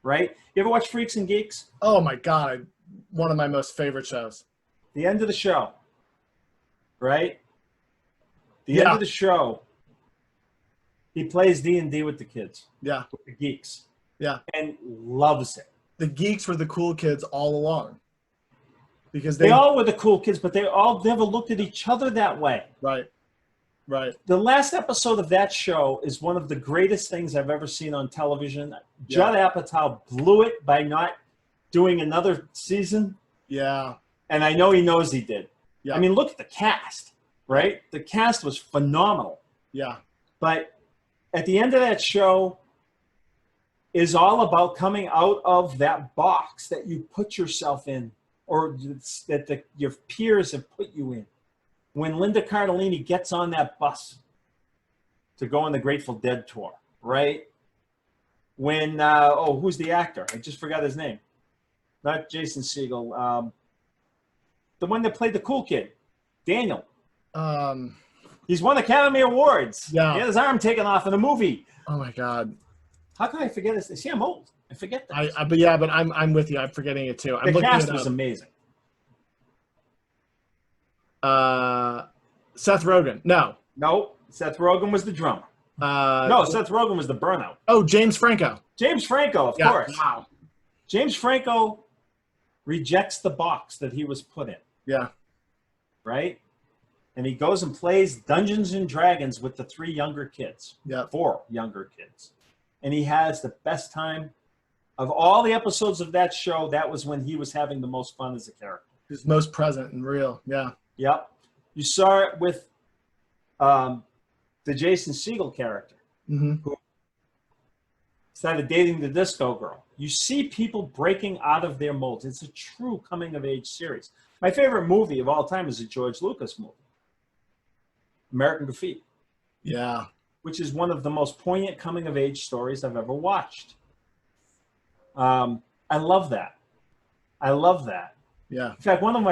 Right? You ever watch Freaks and Geeks? Oh my God. One of my most favorite shows. The end of the show. Right? The end of the show, he plays D&D with the kids. Yeah. With the geeks. Yeah. And loves it. The geeks were the cool kids all along. Because they all were the cool kids, but they all never looked at each other that way. Right. Right. The last episode of that show is one of the greatest things I've ever seen on television. Judd Apatow blew it by not doing another season. Yeah. And I know he knows he did. Yeah. I mean, look at the cast, right? The cast was phenomenal. Yeah. But at the end of that show is all about coming out of that box that you put yourself in or that your peers have put you in. When Linda Cardellini gets on that bus to go on the Grateful Dead tour, right? When, who's the actor? I just forgot his name. Not Jason Segel. The one that played the cool kid, Daniel. He's won Academy Awards. Yeah. He had his arm taken off in a movie. Oh my God. How can I forget this? See, I'm old. I forget that. But I'm with you. I'm forgetting it too. The cast was amazing. Seth Rogen. No, Seth Rogen was the drummer. Seth Rogen was the burnout. Oh, James Franco. James Franco, of course. Wow. James Franco rejects the box that he was put in. Yeah. Right? And he goes and plays Dungeons and Dragons with the 3 younger kids. Yeah. 4 younger kids. And he has the best time Of all the episodes of that show, that was when he was having the most fun as a character. He's most present and real. Yeah. Yep. You saw it with the Jason Segel character, who started dating the disco girl. You see people breaking out of their molds. It's a true coming-of-age series. My favorite movie of all time is a George Lucas movie, American Graffiti. Yeah. Which is one of the most poignant coming-of-age stories I've ever watched. I love that. I love that. Yeah. In fact, one of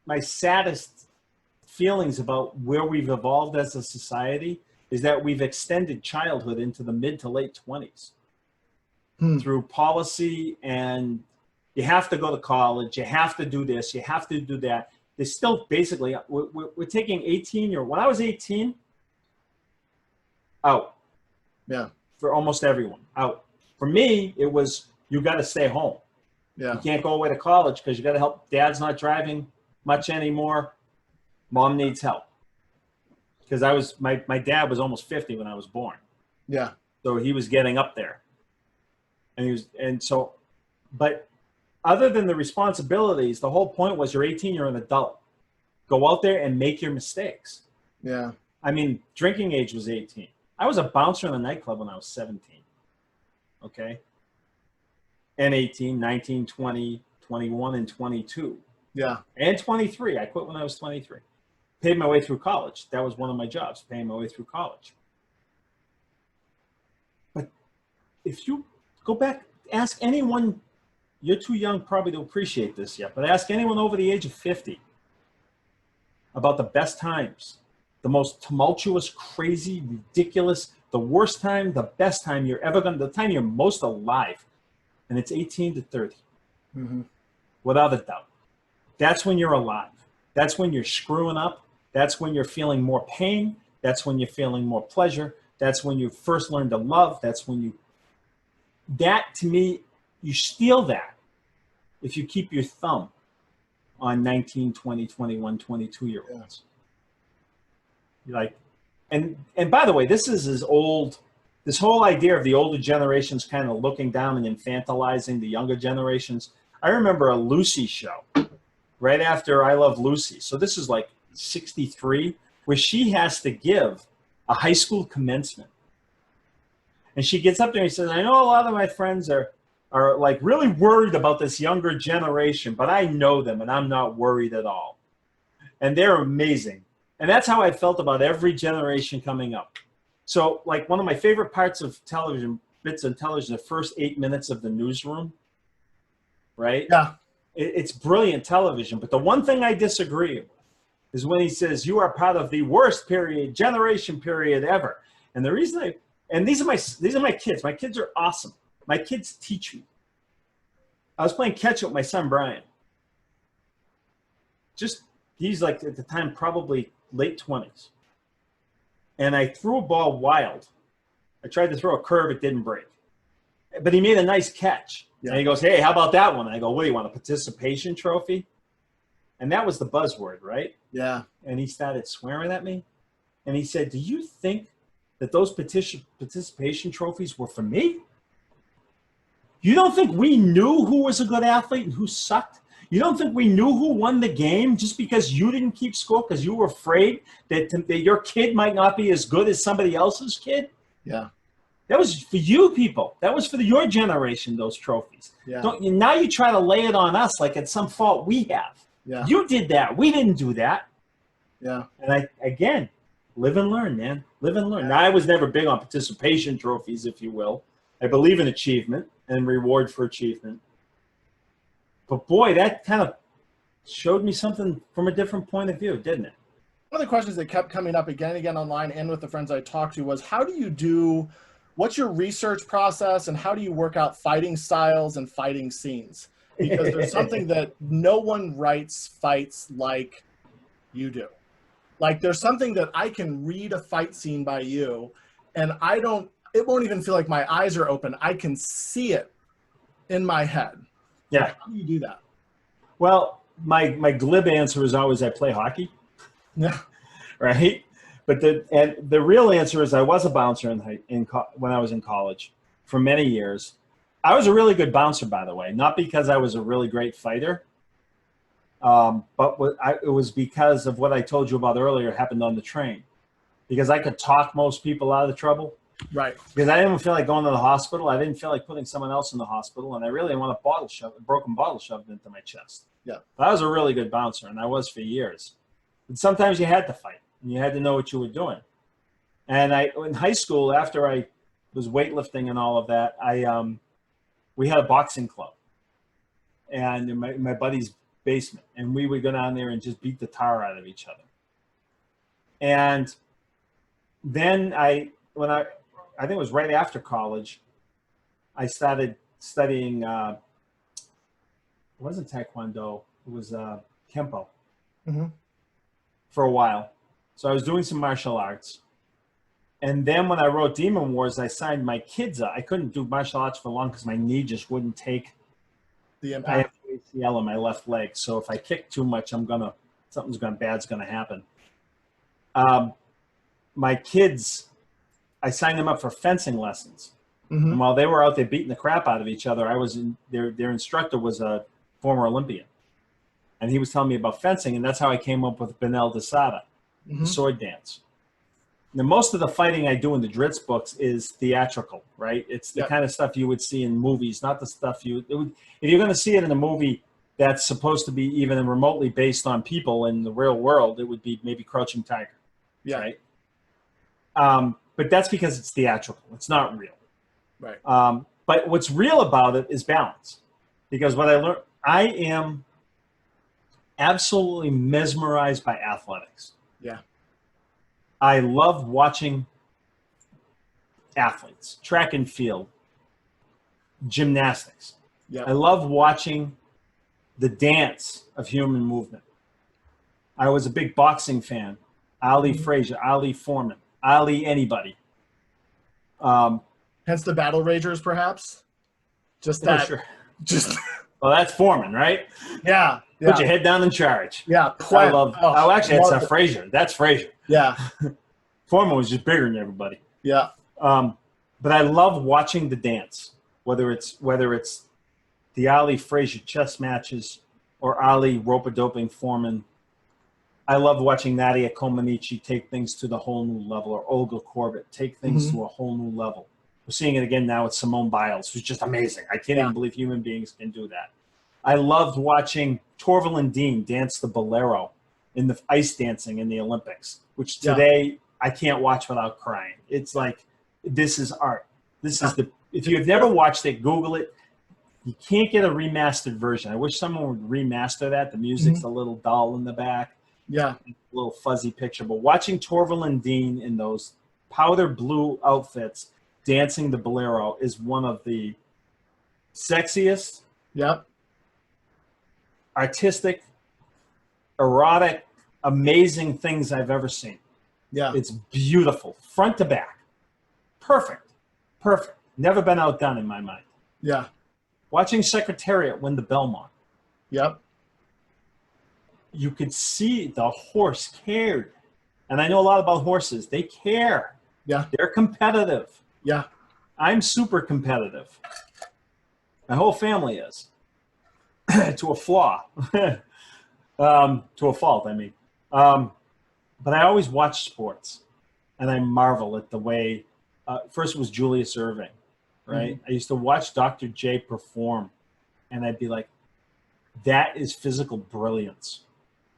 my saddest feelings about where we've evolved as a society is that we've extended childhood into the mid to late 20s through policy, and you have to go to college, you have to do this, you have to do that. There's still basically, we're taking 18-year, when I was 18, out. Yeah. For almost everyone, out. For me, it was, you got to stay home. Yeah. You can't go away to college because you got to help. Dad's not driving much anymore. Mom needs help. Because my dad was almost 50 when I was born. Yeah. So he was getting up there. But other than the responsibilities, the whole point was you're 18, you're an adult. Go out there and make your mistakes. Yeah. I mean, drinking age was 18. I was a bouncer in a nightclub when I was 17. Okay? And 18, 19, 20, 21, and 22. Yeah. And 23. I quit when I was 23. Paid my way through college. That was one of my jobs, paying my way through college. But if you go back, ask anyone, you're too young probably to appreciate this yet, but ask anyone over the age of 50 about the best times, the most tumultuous, crazy, ridiculous, the worst time, the best time you're ever going to, the time you're most alive. And it's 18 to 30. Without a doubt. That's when you're alive. That's when you're screwing up. That's when you're feeling more pain. That's when you're feeling more pleasure. That's when you first learn to love. That's when you, that to me, you steal that if you keep your thumb on 19, 20, 21, 22-year-olds. You're like, and by the way, this is as old, this whole idea of the older generations kind of looking down and infantilizing the younger generations. I remember a Lucy show right after I Love Lucy. So this is like 63, where she has to give a high school commencement. And she gets up there and says, I know a lot of my friends are like really worried about this younger generation, but I know them and I'm not worried at all. And they're amazing. And that's how I felt about every generation coming up. So like one of my favorite parts of television, bits of television, the first 8 minutes of the newsroom, right? Yeah. It's brilliant television. But the one thing I disagree with is when he says, you are part of the worst period, generation period ever. And the reason these are my kids. My kids are awesome. My kids teach me. I was playing catch up with my son, Brian. He's like at the time, probably late 20s. And I threw a ball wild. I tried to throw a curve, it didn't break. But he made a nice catch. Yeah. And he goes, hey, how about that one? And I go, what do you want, a participation trophy? And that was the buzzword, right? Yeah. And he started swearing at me. And he said, do you think that those participation trophies were for me? You don't think we knew who was a good athlete and who sucked? You don't think we knew who won the game just because you didn't keep score because you were afraid that your kid might not be as good as somebody else's kid? Yeah. That was for you people. That was for your generation, those trophies. Yeah. Now you try to lay it on us like it's some fault we have. Yeah. You did that. We didn't do that. Yeah. And again, live and learn, man. Live and learn. Now, I was never big on participation trophies, if you will. I believe in achievement and reward for achievement. But boy, that kind of showed me something from a different point of view, didn't it? One of the questions that kept coming up again and again online and with the friends I talked to was, what's your research process and how do you work out fighting styles and fighting scenes? Because there's something that no one writes fights like you do. Like there's something that I can read a fight scene by you and it won't even feel like my eyes are open. I can see it in my head. Yeah. How do you do that? Well, my glib answer is always I play hockey. Yeah. Right. But the real answer is I was a bouncer when I was in college for many years. I was a really good bouncer, by the way, not because I was a really great fighter, but it was because of what I told you about earlier happened on the train. Because I could talk most people out of trouble. Right. Because I didn't feel like going to the hospital. I didn't feel like putting someone else in the hospital, and I really didn't want a broken bottle shoved into my chest. Yeah. But I was a really good bouncer, and I was for years. And sometimes you had to fight, and you had to know what you were doing. And in high school, after I was weightlifting and all of that, we had a boxing club, and in my buddy's basement, and we would go down there and just beat the tar out of each other. And then I think it was right after college, I started studying, it wasn't Taekwondo, it was Kempo for a while. So I was doing some martial arts. And then when I wrote Demon Wars, I signed my kids up. I couldn't do martial arts for long because my knee just wouldn't take the impact. I have ACL on my left leg. So if I kick too much, bad's gonna happen. My kids, I signed them up for fencing lessons. And while they were out there beating the crap out of each other, their instructor was a former Olympian. And he was telling me about fencing, and that's how I came up with Benel Desada, the sword dance. Now, most of the fighting I do in the Drizzt books is theatrical, right? It's the kind of stuff you would see in movies, not the stuff if you're going to see it in a movie that's supposed to be even remotely based on people in the real world, it would be maybe Crouching Tiger, right? But that's because it's theatrical. It's not real. Right. But what's real about it is balance. Because what I learned, I am absolutely mesmerized by athletics. Yeah. I love watching athletes, track and field, gymnastics. Yeah. I love watching the dance of human movement. I was a big boxing fan. Ali Frazier, Ali Foreman, Ali anybody. Hence the Battle Ragers, perhaps? Just that. Sure. Just. Well, that's Foreman, right? Yeah. Put your head down and charge. Yeah. I love. Actually, it's Frazier. That's Frazier. Yeah. Foreman was just bigger than everybody. Yeah. But I love watching the dance, whether it's the Ali Frazier chess matches or Ali rope-a-doping Foreman. I love watching Nadia Comaneci take things to the whole new level, or Olga Korbut take things to a whole new level. We're seeing it again now with Simone Biles, who's just amazing. I can't even believe human beings can do that. I loved watching Torval and Dean dance the bolero in the ice dancing in the Olympics, which today I can't watch without crying. It's like, this is art. This is if you've never watched it, Google it. You can't get a remastered version. I wish someone would remaster that. The music's a little dull in the back. Yeah. A little fuzzy picture. But watching Torval and Dean in those powder blue outfits dancing the bolero is one of the sexiest, artistic, erotic, amazing things I've ever seen. Yeah. It's beautiful, front to back. Perfect. Perfect. Never been outdone in my mind. Yeah. Watching Secretariat win the Belmont. Yep. You could see the horse cared. And I know a lot about horses. They care. Yeah. They're competitive. Yeah. I'm super competitive. My whole family is. To a flaw. To a fault, I mean. But I always watch sports. And I marvel at the way, first it was Julius Erving, right? I used to watch Dr. J perform. And I'd be like, that is physical brilliance.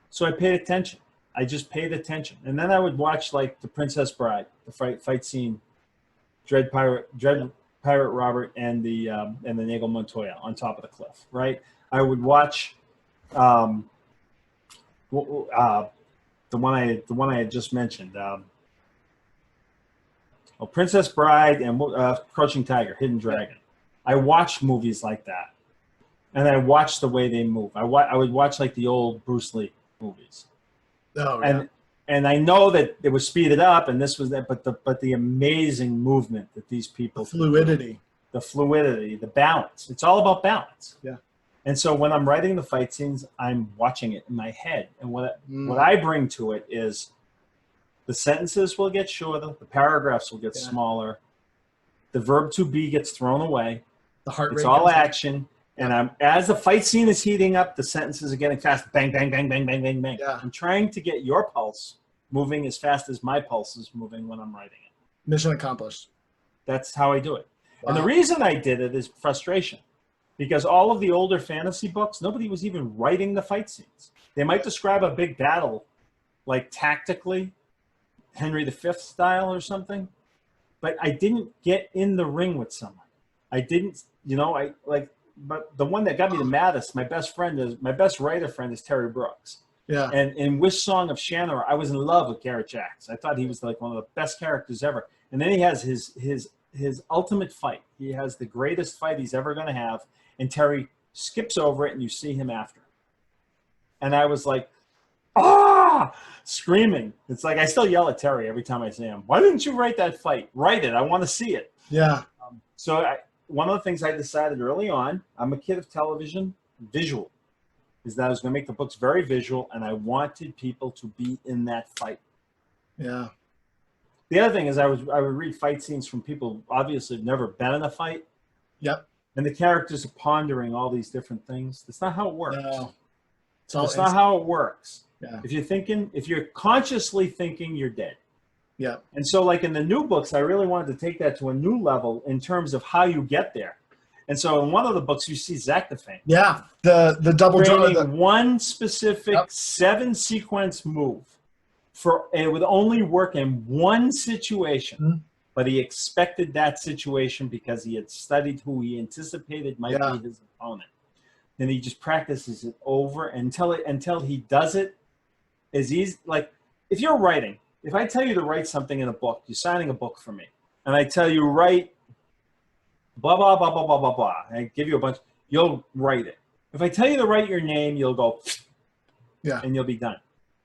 So I paid attention. I just paid attention. And then I would watch like The Princess Bride, the fight scene, Dread Pirate Robert and the Nagel Montoya on top of the cliff, right? I would watch the one I had just mentioned, Princess Bride and Crouching Tiger, Hidden Dragon. I watched movies like that, and I watched the way they move. I would watch like the old Bruce Lee movies. Oh, yeah. And I know that it was speeded up, and this was that, but the amazing movement that these people, the fluidity, the balance. It's all about balance. Yeah. And so when I'm writing the fight scenes, I'm watching it in my head, and what I bring to it is the sentences will get shorter, the paragraphs will get smaller, the verb to be gets thrown away, The heart rate. It's all action. And as the fight scene is heating up, the sentences are getting fast. Bang, bang, bang, bang, bang, bang, bang. Yeah. I'm trying to get your pulse moving as fast as my pulse is moving when I'm writing it. Mission accomplished. That's how I do it. Wow. And the reason I did it is frustration. Because all of the older fantasy books, nobody was even writing the fight scenes. They might describe a big battle, like tactically, Henry V style or something. But I didn't get in the ring with someone. I didn't, but the one that got me the maddest, my best writer friend is Terry Brooks. Yeah. And in Wish Song of Shannara, I was in love with Garrett Jacks. I thought he was like one of the best characters ever. And then he has his ultimate fight. He has the greatest fight he's ever going to have. And Terry skips over it and you see him after. And I was like, screaming. It's like I still yell at Terry every time I see him. Why didn't you write that fight? Write it. I want to see it. Yeah. One of the things I decided early on, I'm a kid of television, visual, is that I was going to make the books very visual, and I wanted people to be in that fight. Yeah. The other thing is I would read fight scenes from people who obviously have never been in a fight. Yep. And the characters are pondering all these different things. That's not how it works. No. It's not how it works. Yeah. If you're consciously thinking, you're dead. Yeah. And so like in the new books, I really wanted to take that to a new level in terms of how you get there. And so in one of the books, you see Zaknafein. Yeah. The double draw. One specific 7-sequence move it would only work in one situation. Mm-hmm. But he expected that situation because he had studied who he anticipated might be his opponent. And he just practices it over until he does it as easy. Like if you're writing, if I tell you to write something in a book, you're signing a book for me, and I tell you write blah, blah, blah, blah, blah, blah, blah, and I give you a bunch, you'll write it. If I tell you to write your name, you'll go, and you'll be done.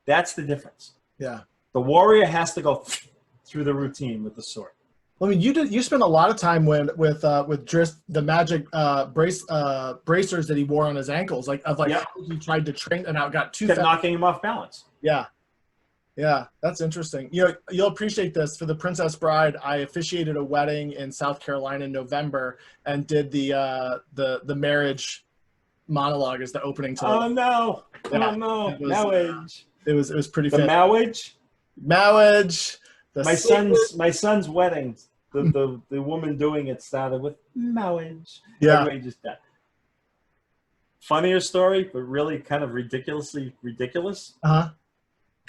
That's the difference. Yeah. The warrior has to go through the routine with the sword. I mean, you spent a lot of time with Drizzt, the magic bracers that he wore on his ankles, how he tried to train and how it got too kept knocking him off balance. Yeah. Yeah, that's interesting. You'll appreciate this. For the Princess Bride, I officiated a wedding in South Carolina in November and did the marriage monologue as the opening to. Oh no! Yeah. Oh no! Marriage. It was pretty. The marriage. Marriage. My son's wedding. The woman doing it started with marriage. Yeah. Everybody just died. Funnier story, but really kind of ridiculously ridiculous. Uh-huh.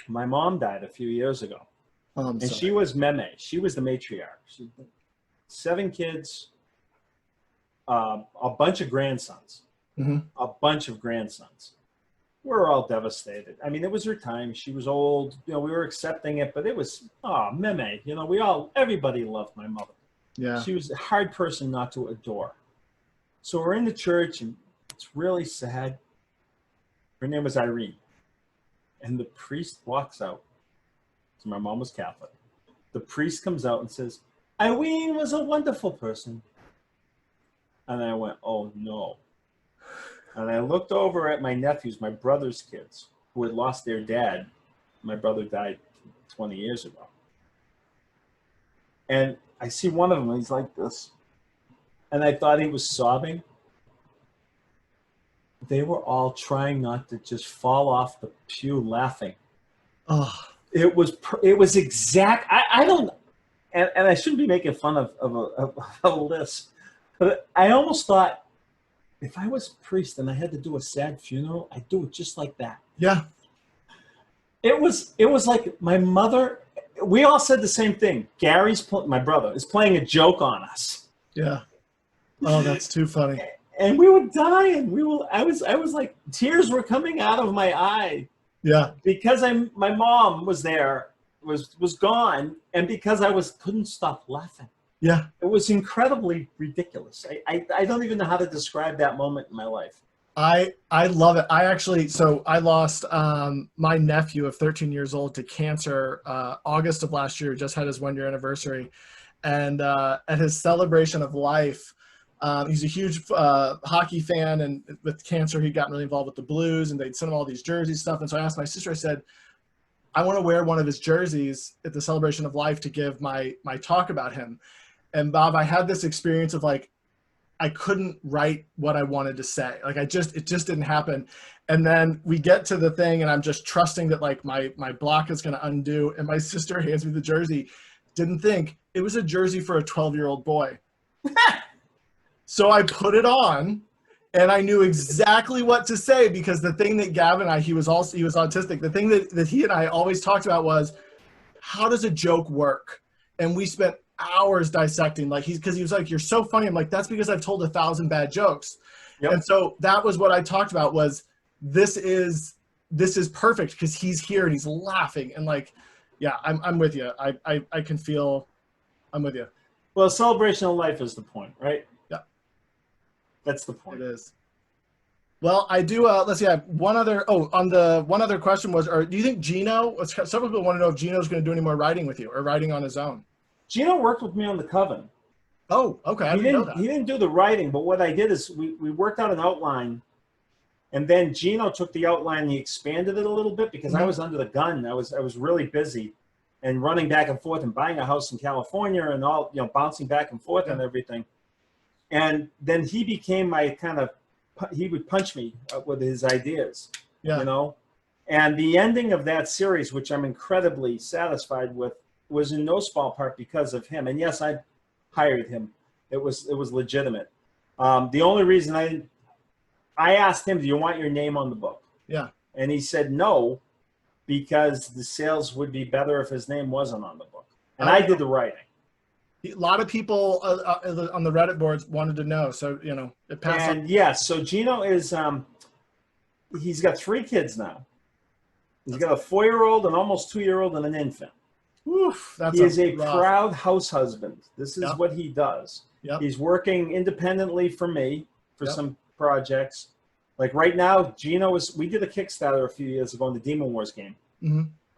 My mom died a few years ago. And she was Meme. She was the matriarch. She had 7 kids, a bunch of grandsons. Mm-hmm. A bunch of grandsons. We were all devastated. I mean, it was her time. She was old. We were accepting it, but it was, Meme. Everybody loved my mother. Yeah. She was a hard person not to adore. So we're in the church, and it's really sad. Her name was Irene. And the priest walks out. So my mom was Catholic. The priest comes out and says, Irene was a wonderful person. And I went, oh no. And I looked over at my nephews, my brother's kids, who had lost their dad. My brother died 20 years ago. And I see one of them, he's like this. And I thought he was sobbing. They were all trying not to just fall off the pew laughing. Oh. It was exact. I don't, and I shouldn't be making fun of a list, but I almost thought if I was a priest and I had to do a sad funeral, I'd do it just like that. Yeah. It was like my mother. We all said the same thing. My brother, is playing a joke on us. Yeah. Oh, that's too funny. And we were dying. I was like, tears were coming out of my eye. Yeah. Because my mom was there, was gone, and because I couldn't stop laughing. Yeah. It was incredibly ridiculous. I don't even know how to describe that moment in my life. I love it. I lost my nephew of 13 years old to cancer August of last year, just had his 1-year anniversary. And at his celebration of life, he's a huge hockey fan, and with cancer, he'd gotten really involved with the Blues, and they'd send him all these jerseys stuff. And so I asked my sister, I said, I want to wear one of his jerseys at the celebration of life to give my talk about him. And Bob, I had this experience of like, I couldn't write what I wanted to say. Like it just didn't happen. And then we get to the thing and I'm just trusting that like my block is going to undo. And my sister hands me the jersey. Didn't think it was a jersey for a 12-year-old boy. So I put it on and I knew exactly what to say, because the thing that Gavin and he was autistic. The thing that he and I always talked about was, how does a joke work? And we spent hours dissecting, like because he was like, you're so funny. I'm like, that's because I've told 1,000 bad jokes. Yep. And so that was what I talked about, was this is perfect because he's here and he's laughing. And like, yeah, I'm with you. I can feel I'm with you. Well, celebration of life is the point, right? Yeah. That's the point. It is. Well, I do. Let's see. I have one other. Oh, on the one other question was, or do you think Gino? Several people want to know if Gino's going to do any more writing with you or writing on his own. Gino worked with me on the Coven. Oh, okay. I didn't know that. He didn't do the writing, but what I did is we worked out an outline, and then Gino took the outline and he expanded it a little bit because I was under the gun. I was really busy and running back and forth and buying a house in California and all, bouncing back and forth and everything. And then he became my kind of, he would punch me with his ideas, And the ending of that series, which I'm incredibly satisfied with, was in no small part because of him. And yes, I hired him. It was legitimate. The only reason I asked him, do you want your name on the book? Yeah. And he said no, because the sales would be better if his name wasn't on the book. And I did the writing. A lot of people on the Reddit boards wanted to know, so it passed. And yes, so Gino is he's got 3 kids now. He's got a 4-year-old, an almost 2-year-old, and an infant. Oof, he is a proud house husband. This is what he does. Yep. He's working independently for me for some projects. Like right now, Gino we did a Kickstarter a few years ago on the Demon Wars game.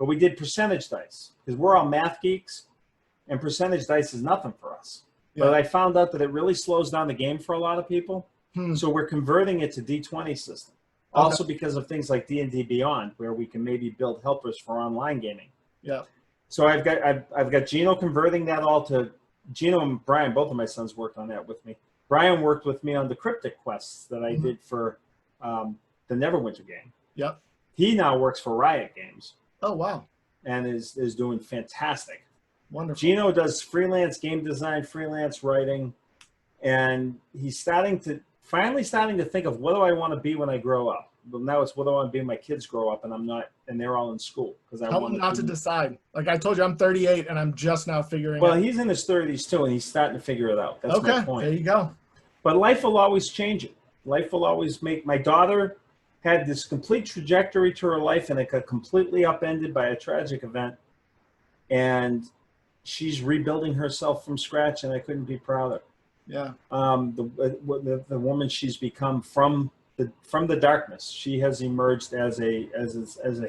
But we did percentage dice because we're all math geeks. And percentage dice is nothing for us. Yeah. But I found out that it really slows down the game for a lot of people. So we're converting it to D20 system. Also because of things like D&D Beyond, where we can maybe build helpers for online gaming. Yeah. So I've got Gino converting that all to Gino and Brian. Both of my sons worked on that with me. Brian worked with me on the cryptic quests that I did for the Neverwinter game. Yep. He now works for Riot Games. Oh wow. And is doing fantastic. Wonderful. Gino does freelance game design, freelance writing, and he's finally starting to think of what do I want to be when I grow up. But now it's what do I want to be when my kids grow up and I'm not, and they're all in school because I want not to decide. Like I told you, I'm 38 and I'm just now figuring. Well, he's in his 30s too, and he's starting to figure it out. That's my point. There you go. But life will always change it. Life will always make. My daughter had this complete trajectory to her life, and it got completely upended by a tragic event, and she's rebuilding herself from scratch, and I couldn't be prouder. Yeah. The woman she's become from the darkness, she has emerged as a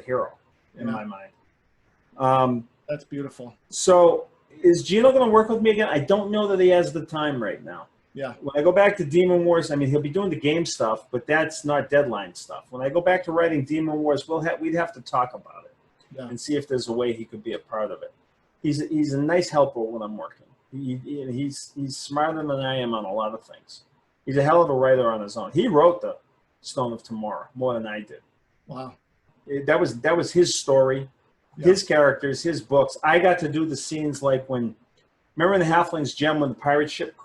hero in my mind. That's beautiful. So is Gino going to work with me again? I don't know that he has the time right now. Yeah. When I go back to Demon Wars, I mean, he'll be doing the game stuff, but that's not deadline stuff. When I go back to writing Demon Wars, we'd have to talk about it and see if there's a way he could be a part of it. He's a nice helper when I'm working. He's smarter than I am on a lot of things. He's a hell of a writer on his own. He wrote the Stone of Tomorrow more than I did. Wow. That was his story, his characters, his books. I got to do the scenes like remember in the Halflings Gem when the pirate ship,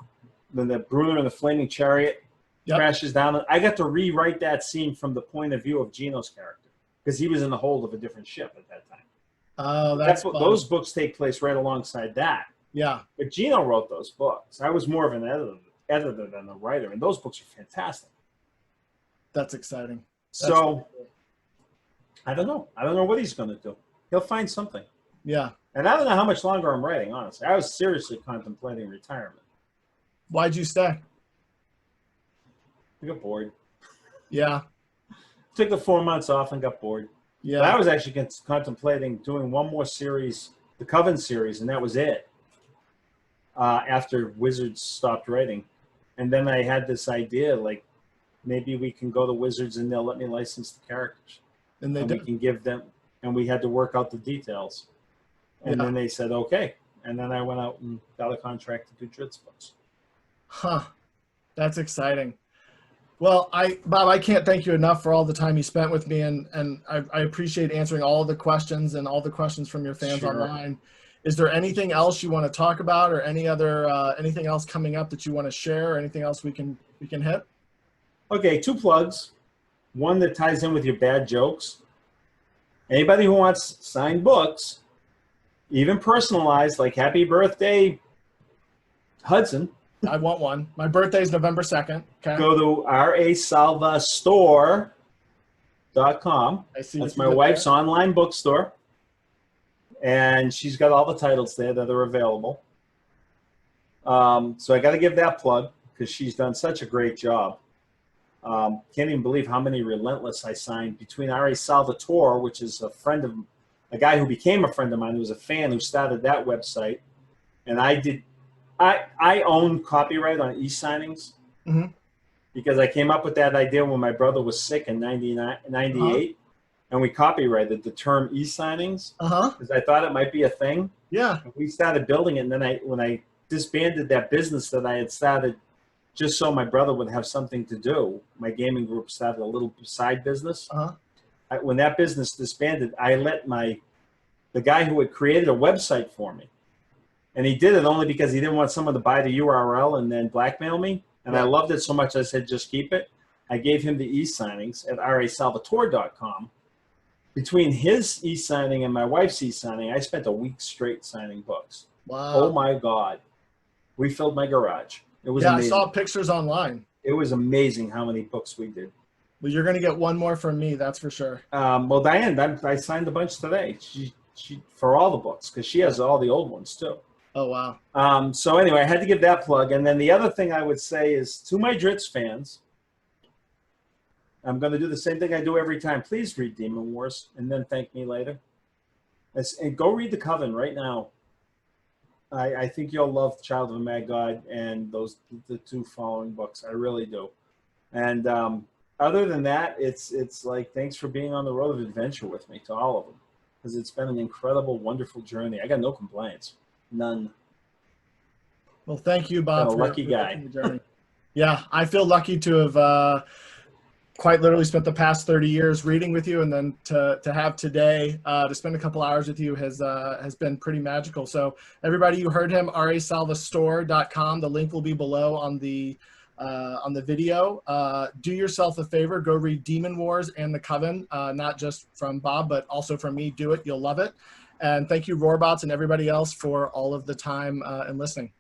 when the Bruner and the Flaming Chariot crashes down. I got to rewrite that scene from the point of view of Gino's character because he was in the hold of a different ship at that time. Oh, those books take place right alongside that. Yeah. But Gino wrote those books. I was more of an editor than a writer, and those books are fantastic. That's exciting. So I don't know. I don't know what he's going to do. He'll find something. Yeah. And I don't know how much longer I'm writing, honestly. I was seriously contemplating retirement. Why'd you stay? I got bored. Yeah. Took the 4 months off and got bored. Yeah. But I was actually contemplating doing one more series, the Coven series, and that was it. After Wizards stopped writing. And then I had this idea, like, maybe we can go to Wizards and they'll let me license the characters. And we can give them, and we had to work out the details. And then they said, okay. And then I went out and got a contract to do Drizzt books. Huh. That's exciting. Well, Bob, I can't thank you enough for all the time you spent with me, and I appreciate answering all the questions and all the questions from your fans Sure. online. Is there anything else you want to talk about, or any other anything else coming up that you want to share, or anything else we can hit? Okay, 2 plugs. One that ties in with your bad jokes. Anybody who wants signed books, even personalized, like Happy Birthday, Hudson, I want one. My birthday is November 2nd. Okay. go to rasalvastore.com. I see. That's my wife's online bookstore. And she's got all the titles there that are available. So I got to give that plug because she's done such a great job. Can't even believe how many Relentless I signed between R.A. Salvatore, which is a guy who became a friend of mine, who was a fan who started that website. And I own copyright on e-signings because I came up with that idea when my brother was sick in 98. And we copyrighted the term e-signings because I thought it might be a thing. Yeah. We started building it, and then when I disbanded that business that I had started just so my brother would have something to do, my gaming group started a little side business. When that business disbanded, I let the guy who had created a website for me, and he did it only because he didn't want someone to buy the URL and then blackmail me. And I loved it so much, I said, just keep it. I gave him the e-signings at rasalvatore.com. Between his e-signing and my wife's e-signing, I spent a week straight signing books. Wow. Oh my God. We filled my garage. It was amazing. I saw pictures online. It was amazing how many books we did. Well, you're going to get one more from me, that's for sure. Well, Diane, I signed a bunch today. She for all the books, because she has all the old ones too. Oh, wow. So anyway, I had to give that plug. And then the other thing I would say is to my Drizzt fans, I'm going to do the same thing I do every time. Please read Demon Wars and then thank me later. And go read The Coven right now. I think you'll love Child of a Mad God and the 2 following books. I really do. And other than that, it's like, thanks for being on the road of adventure with me, to all of them, because it's been an incredible, wonderful journey. I got no complaints. None. Well, thank you, Bob. I'm a lucky guy. Yeah, I feel lucky to have quite literally spent the past 30 years reading with you, and then to have today to spend a couple hours with you has been pretty magical. So everybody, you heard him, rasalvastore.com. The link will be below on the video. Do yourself a favor, go read Demon Wars and The Coven, not just from Bob, but also from me. Do it, you'll love it. And thank you, Roarbots, and everybody else for all of the time and listening.